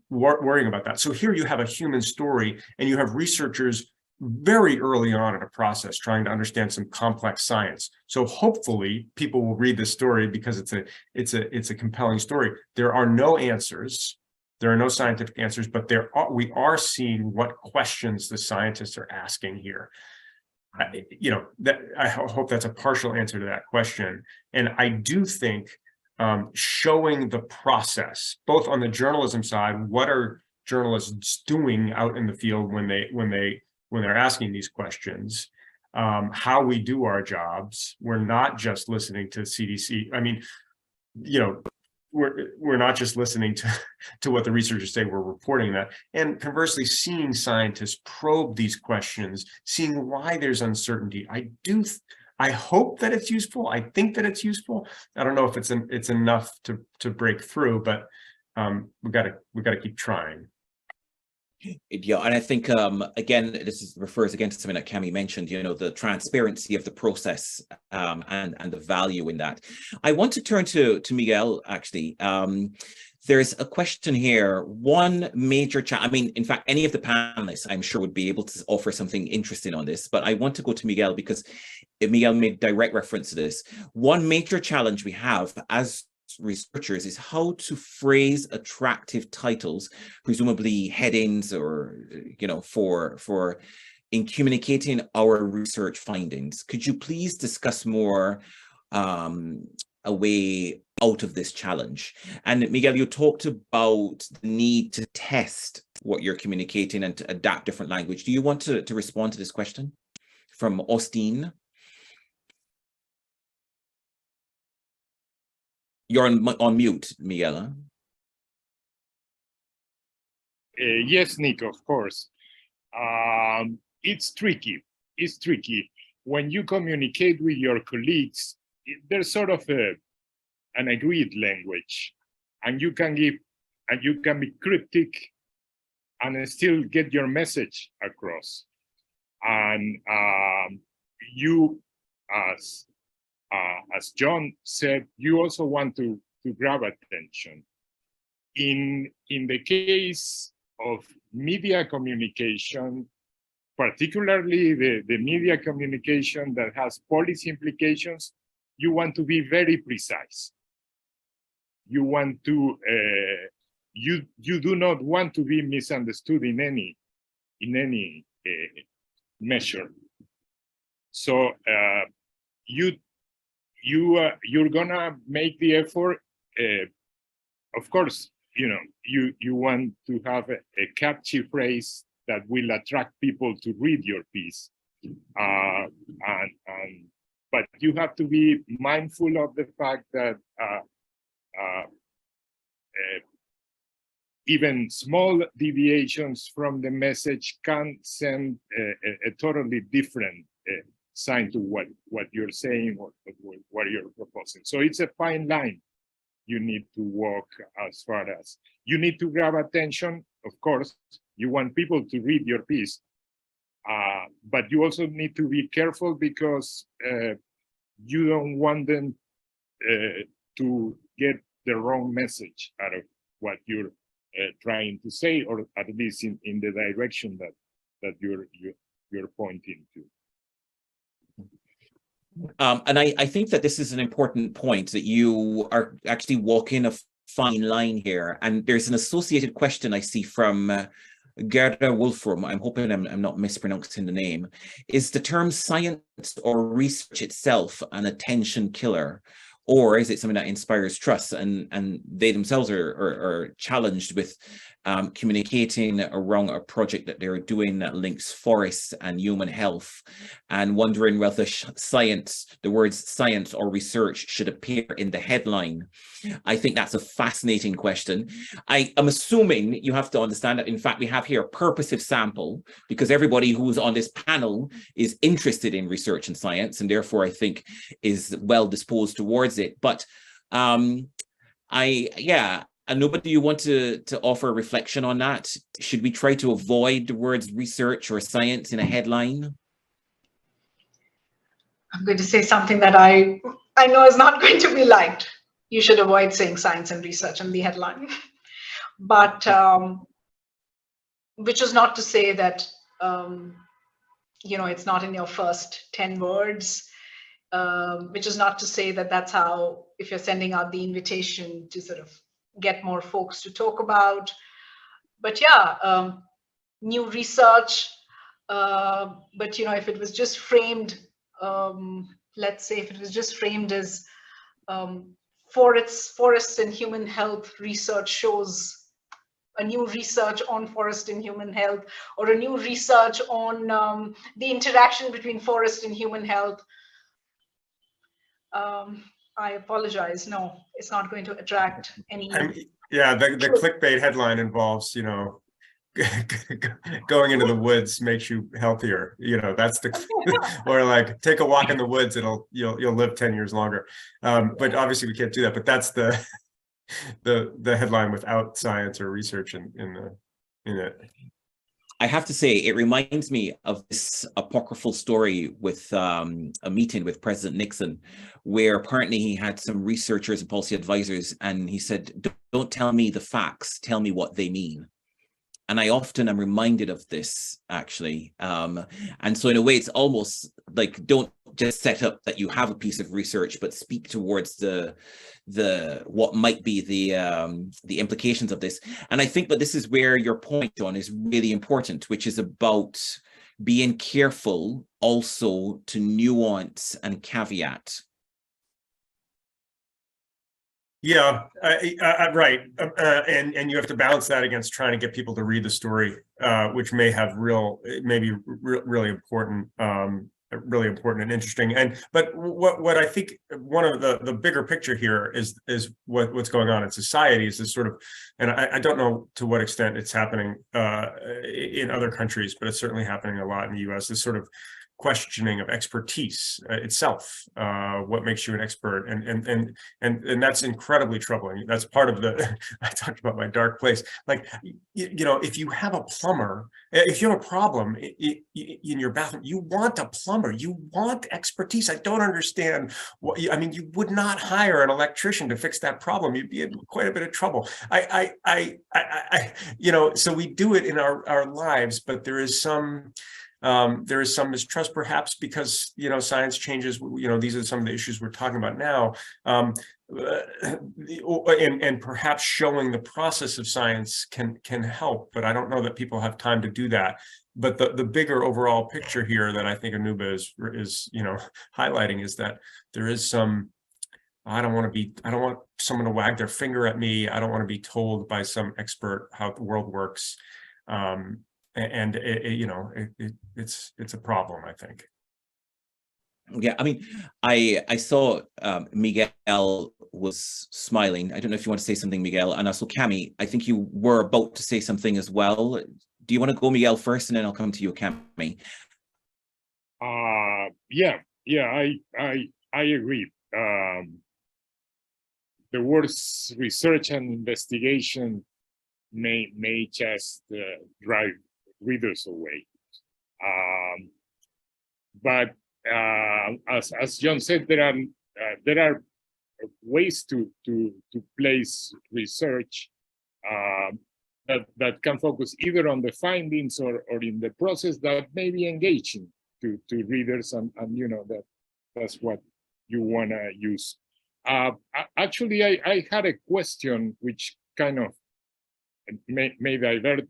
worrying about that. So here you have a human story, and you have researchers very early on in a process trying to understand some complex science. So hopefully people will read this story because it's a compelling story. There are no answers. There are no scientific answers, but we are seeing what questions the scientists are asking here. I hope that's a partial answer to that question. And I do think showing the process, both on the journalism side, what are journalists doing out in the field when they're asking these questions, how we do our jobs. We're not just listening to CDC. I mean, you know, we're not just listening to what the researchers say, we're reporting that. And conversely, seeing scientists probe these questions, seeing why there's uncertainty. I hope that it's useful. I think that it's useful. I don't know if it's enough to break through, but we got to keep trying. Yeah, and I think again, refers again to something that Cami mentioned, you know, the transparency of the process and the value in that. I want to turn to Miguel, actually. There's a question here. One major challenge, I mean, in fact, any of the panelists, I'm sure, would be able to offer something interesting on this, but I want to go to Miguel because Miguel made direct reference to this. One major challenge we have as researchers is how to phrase attractive titles, presumably headings or, you know, for in communicating our research findings. Could you please discuss more a way out of this challenge? And Miguel, you talked about the need to test what you're communicating and to adapt different language. Do you want to respond to this question from Austin? You're on mute, Miguel. Yes, Nick, of course. It's tricky. It's tricky. When you communicate with your colleagues, there's sort of an agreed language, and you can be cryptic and still get your message across. And you, as John said, you also want to grab attention. In the case of media communication, particularly the media communication that has policy implications, you want to be very precise. You want to you do not want to be misunderstood in any measure. So you're gonna make the effort. Of course, you know, you want to have a catchy phrase that will attract people to read your piece, but you have to be mindful of the fact that even small deviations from the message can send a totally different sign to what you're saying or what you're proposing. So it's a fine line you need to walk, as far as you need to grab attention. Of course, you want people to read your piece, but you also need to be careful because you don't want them to get the wrong message out of what you're trying to say, or at least in the direction that you're pointing to. And I think that this is an important point, that you are actually walking a fine line here. And there's an associated question I see from Gerda Wolfram. I'm hoping I'm not mispronouncing the name. Is the term science or research itself an attention killer? Or is it something that inspires trust? And they themselves are challenged with communicating around a project that they're doing that links forests and human health, and wondering whether the words science or research should appear in the headline. I think that's a fascinating question. I am assuming you have to understand that, in fact, we have here a purposive sample because everybody who's on this panel is interested in research and science, and therefore I think is well disposed towards it. But and nobody, do you want to offer a reflection on that? Should we try to avoid the words research or science in a headline? I'm going to say something that I know is not going to be liked. You should avoid saying science and research in the headline. But which is not to say that you know, it's not in your first 10 words. Which is not to say that that's how, if you're sending out the invitation to sort of get more folks to talk about. But yeah, new research. But you know, if it was just framed, let's say if it was just framed as forests and human health research shows a new research on forest and human health, or a new research on the interaction between forest and human health. I apologize. No, it's not going to attract any. Yeah, the clickbait headline involves, you know, going into the woods makes you healthier. You know, that's the or like take a walk in the woods, you'll live 10 years longer. But obviously we can't do that. But that's the headline without science or research in it. I have to say, it reminds me of this apocryphal story with a meeting with President Nixon, where apparently he had some researchers and policy advisors, and he said, "Don't tell me the facts, tell me what they mean." And I often am reminded of this, actually. And so in a way, it's almost like, don't just set up that you have a piece of research, but speak towards the what might be the implications of this. And I think that this is where your point, John, is really important, which is about being careful also to nuance and caveat. Yeah, right. And you have to balance that against trying to get people to read the story, which may have really important, really important and interesting. But what I think one of the bigger picture here is what's going on in society is this sort of, and I don't know to what extent it's happening in other countries, but it's certainly happening a lot in the US, this sort of questioning of expertise itself, what makes you an expert, and that's incredibly troubling. That's part of the I talked about my dark place. Like, you know, if you have a plumber, if you have a problem in your bathroom, you want a plumber, you want expertise. I don't understand what I mean. You would not hire an electrician to fix that problem. You'd be in quite a bit of trouble. You know, so we do it in our lives, but there is some mistrust, perhaps because, you know, science changes. You know, these are some of the issues we're talking about now, and perhaps showing the process of science can help. But I don't know that people have time to do that. But the bigger overall picture here that I think Anuba is you know, highlighting is that there is some. I don't want someone to wag their finger at me. I don't want to be told by some expert how the world works. And you know, it's a problem, I think. Yeah, I mean, I saw Miguel was smiling. I don't know if you want to say something, Miguel, and also Cami. I think you were about to say something as well. Do you want to go, Miguel, first, and then I'll come to you, Cami? Yeah, I agree. The words research and investigation may just drive readers away. But as John said, there are ways to place research that can focus either on the findings or in the process that may be engaging to readers, and you know, that's what you want to use. Actually, I had a question which kind of may divert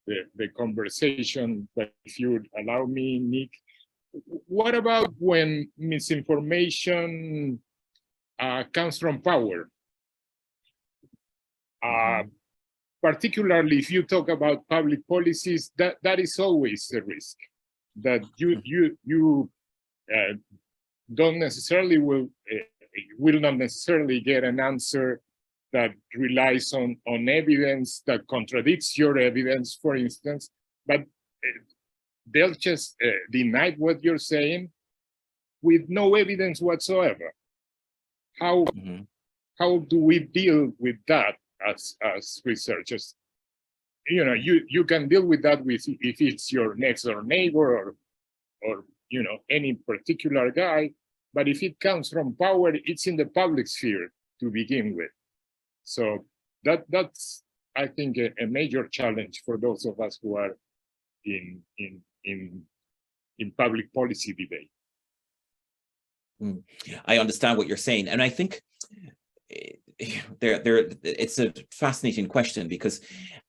the conversation, but if you'd allow me, Nick, what about when misinformation comes from power? Particularly if you talk about public policies, that is always a risk, that you don't necessarily will not necessarily get an answer that relies on evidence that contradicts your evidence, for instance, but they'll just deny what you're saying with no evidence whatsoever. How do we deal with that as researchers? You know, you can deal with that with if it's your next door neighbor or you know, any particular guy, but if it comes from power, it's in the public sphere to begin with. So that's I think a major challenge for those of us who are in public policy debate. I understand what you're saying, and I think it's a fascinating question, because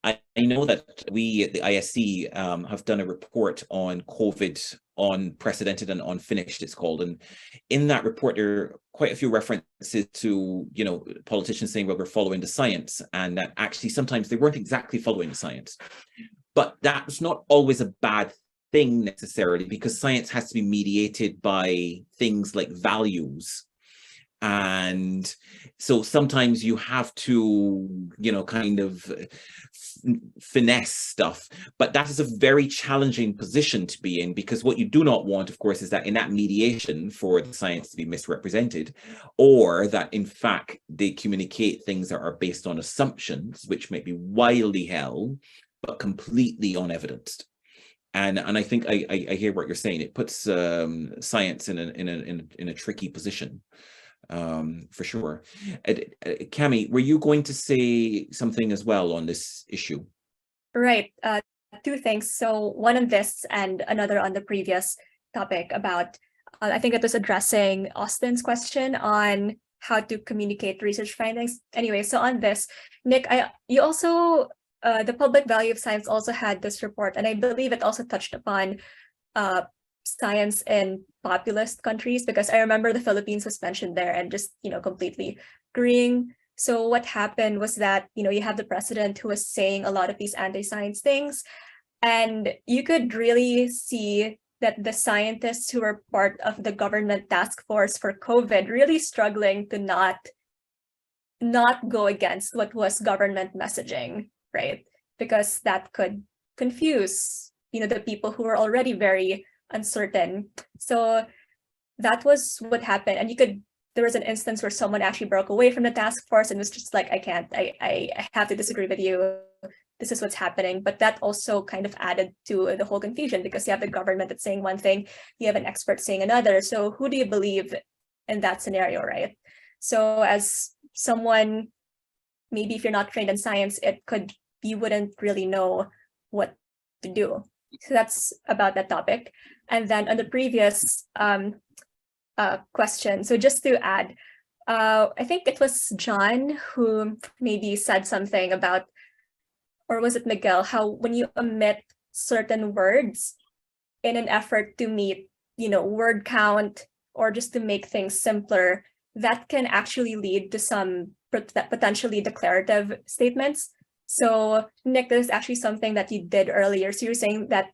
I know that we at the ISC have done a report on COVID, unprecedented and unfinished, it's called. And in that report, there are quite a few references to, politicians saying, well, we're following the science, and that actually sometimes they weren't exactly following the science. But that's not always a bad thing necessarily, because science has to be mediated by things like values. And so sometimes you have to, kind of finesse stuff. But that is a very challenging position to be in, because what you do not want, of course, is that in that mediation for the science to be misrepresented, or that in fact they communicate things that are based on assumptions, which may be wildly held, but completely unevidenced. And I think I hear what you're saying. It puts science in a tricky position. For sure. Cami, were you going to say something as well on this issue? Right. Two things. So one on this and another on the previous topic about, I think it was addressing Austin's question on how to communicate research findings. Anyway, so on this, Nick, you also, the public value of science also had this report, and I believe it also touched upon science in populist countries, because I remember the Philippines was mentioned there, and just, completely agreeing. So what happened was that, you have the president who was saying a lot of these anti-science things, and you could really see that the scientists who were part of the government task force for COVID really struggling to not go against what was government messaging, right? Because that could confuse, the people who were already very uncertain. So that was what happened. And there was an instance where someone actually broke away from the task force and was just like, I have to disagree with you. This is what's happening. But that also kind of added to the whole confusion, because you have the government that's saying one thing, you have an expert saying another. So who do you believe in that scenario, right? So as someone, maybe if you're not trained in science, you wouldn't really know what to do. So that's about that topic. And then on the previous question, so just to add, I think it was John who maybe said something about, or was it Miguel, how when you omit certain words in an effort to meet, word count, or just to make things simpler, that can actually lead to some potentially declarative statements. So Nick, this is actually something that you did earlier. So you were saying that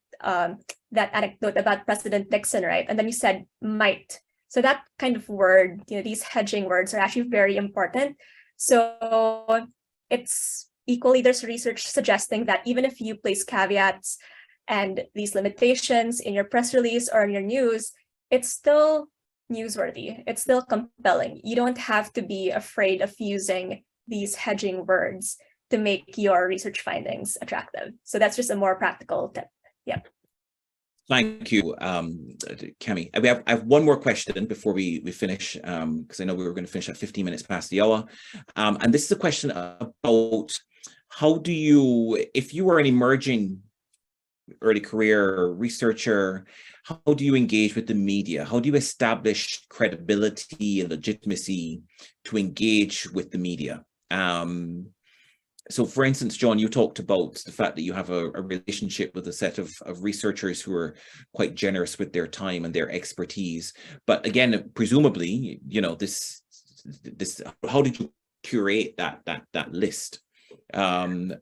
that anecdote about President Nixon, right? And then you said might. So that kind of word, these hedging words are actually very important. So it's equally, there's research suggesting that even if you place caveats and these limitations in your press release or in your news, it's still newsworthy. It's still compelling. You don't have to be afraid of using these hedging words to make your research findings attractive. So that's just a more practical tip. Yeah. Thank you, Cami. I have one more question before we finish, because I know we were going to finish at 15 minutes past the hour. And this is a question about how do you, if you are an emerging early career researcher, how do you engage with the media? How do you establish credibility and legitimacy to engage with the media? So for instance, John, you talked about the fact that you have a relationship with a set of researchers who are quite generous with their time and their expertise. But again, presumably, this how did you curate that list? And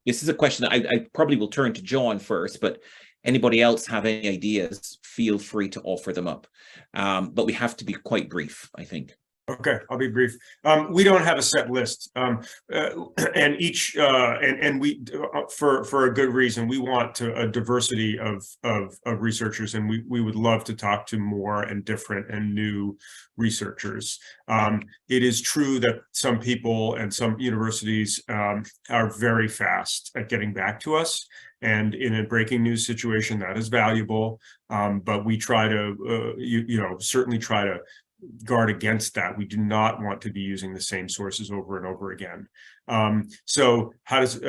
this is a question that I probably will turn to John first, but anybody else have any ideas, feel free to offer them up. But we have to be quite brief, I think. Okay, I'll be brief. We don't have a set list, and each and we for a good reason. We want a diversity of researchers, and we would love to talk to more and different and new researchers. It is true that some people and some universities are very fast at getting back to us, and in a breaking news situation, that is valuable. But we try to, certainly try to guard against that. We do not want to be using the same sources over and over again. So how does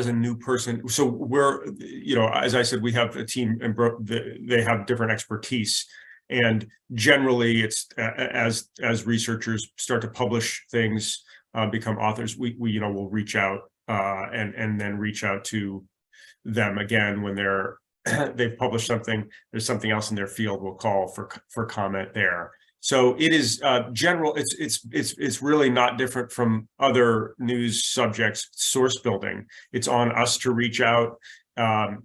a new person, so we're, as I said, we have a team and they have different expertise. And generally, it's as researchers start to publish things, become authors, we will reach out and then reach out to them again when they've published something. There's something else in their field. We'll call for comment there. So it is general. It's really not different from other news subjects. Source building. It's on us to reach out.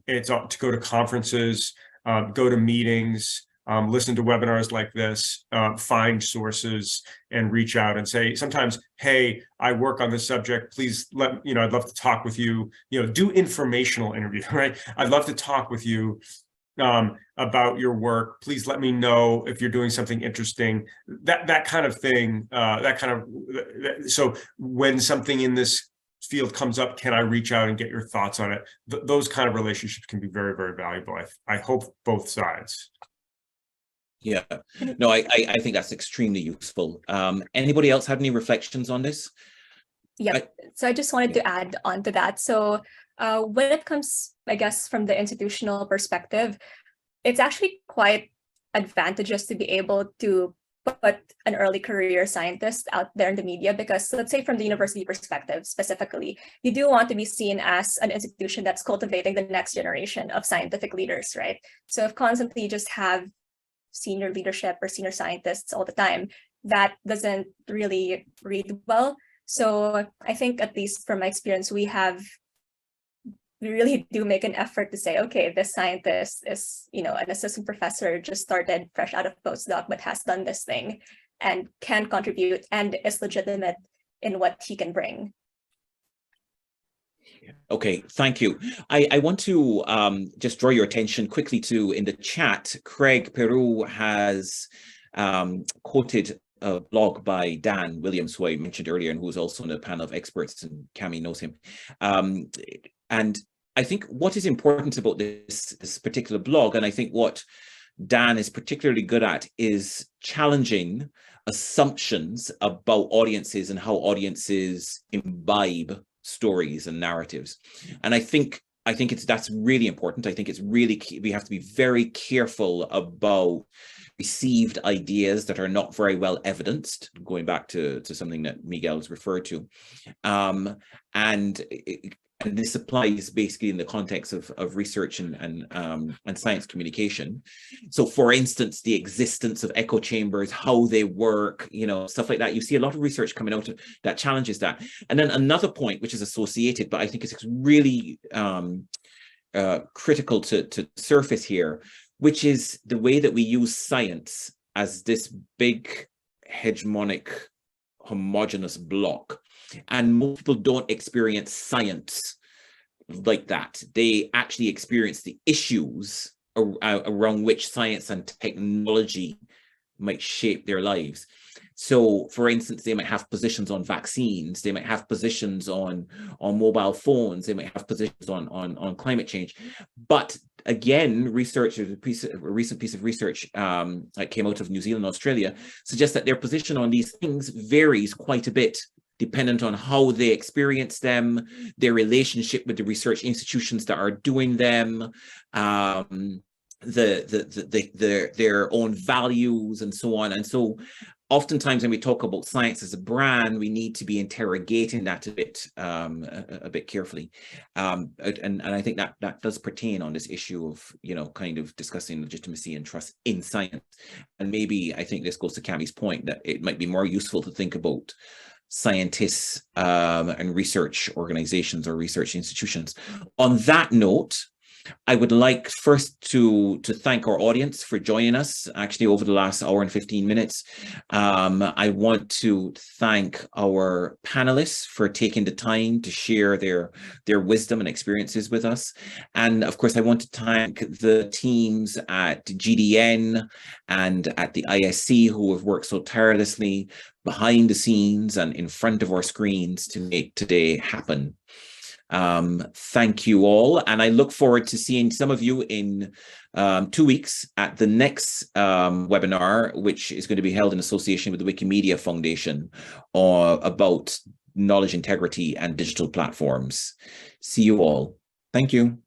It's on to go to conferences, go to meetings, listen to webinars like this, find sources and reach out and say sometimes, hey, I work on this subject. Please I'd love to talk with you. Do informational interview, right? I'd love to talk with you about your work. Please let me know if you're doing something interesting. That kind of thing. So when something in this field comes up, can I reach out and get your thoughts on it? Those kind of relationships can be very, very valuable. I hope both sides. Yeah, no, I think that's extremely useful. Anybody else have any reflections on this? Yeah, so I just wanted to add on to that. So when it comes, I guess, from the institutional perspective, it's actually quite advantageous to be able to put an early career scientist out there in the media, because let's say from the university perspective specifically, you do want to be seen as an institution that's cultivating the next generation of scientific leaders, right? So if constantly you just have senior leadership or senior scientists all the time, that doesn't really read well. So I think, at least from my experience, we really do make an effort to say, okay, this scientist is, an assistant professor, just started fresh out of postdoc, but has done this thing and can contribute and is legitimate in what he can bring. Okay, thank you. I want to just draw your attention quickly to, in the chat, Craig Peru has quoted a blog by Dan Williams, who I mentioned earlier, and who was also on a panel of experts, and Cami knows him. And I think what is important about this particular blog, and I think what Dan is particularly good at, is challenging assumptions about audiences and how audiences imbibe stories and narratives. And I think that's really important. I think it's really key. We have to be very careful about received ideas that are not very well evidenced, going back to something that Miguel's referred to. And this applies basically in the context of research and science communication. So, for instance, the existence of echo chambers, how they work, stuff like that. You see a lot of research coming out that challenges that. And then another point, which is associated, but I think it's really critical to surface here, which is the way that we use science as this big hegemonic homogeneous block. And most people don't experience science like that. They actually experience the issues around which science and technology might shape their lives. So, for instance, they might have positions on vaccines, they might have positions on mobile phones, they might have positions on climate change. But again, research, a recent piece of research that came out of New Zealand, Australia, suggests that their position on these things varies quite a bit, dependent on how they experience them, their relationship with the research institutions that are doing them, their own values, and so on. And so oftentimes when we talk about science as a brand, we need to be interrogating that a bit carefully. And I think that does pertain on this issue of, kind of discussing legitimacy and trust in science. And maybe I think this goes to Cami's point that it might be more useful to think about scientists and research organizations or research institutions. On that note, I would like first to thank our audience for joining us actually over the last hour and 15 minutes. I want to thank our panelists for taking the time to share their wisdom and experiences with us. And of course, I want to thank the teams at GDN and at the ISC who have worked so tirelessly behind the scenes and in front of our screens to make today happen. Thank you all, and I look forward to seeing some of you in 2 weeks at the next webinar, which is going to be held in association with the Wikimedia Foundation about knowledge integrity and digital platforms. See you all. Thank you.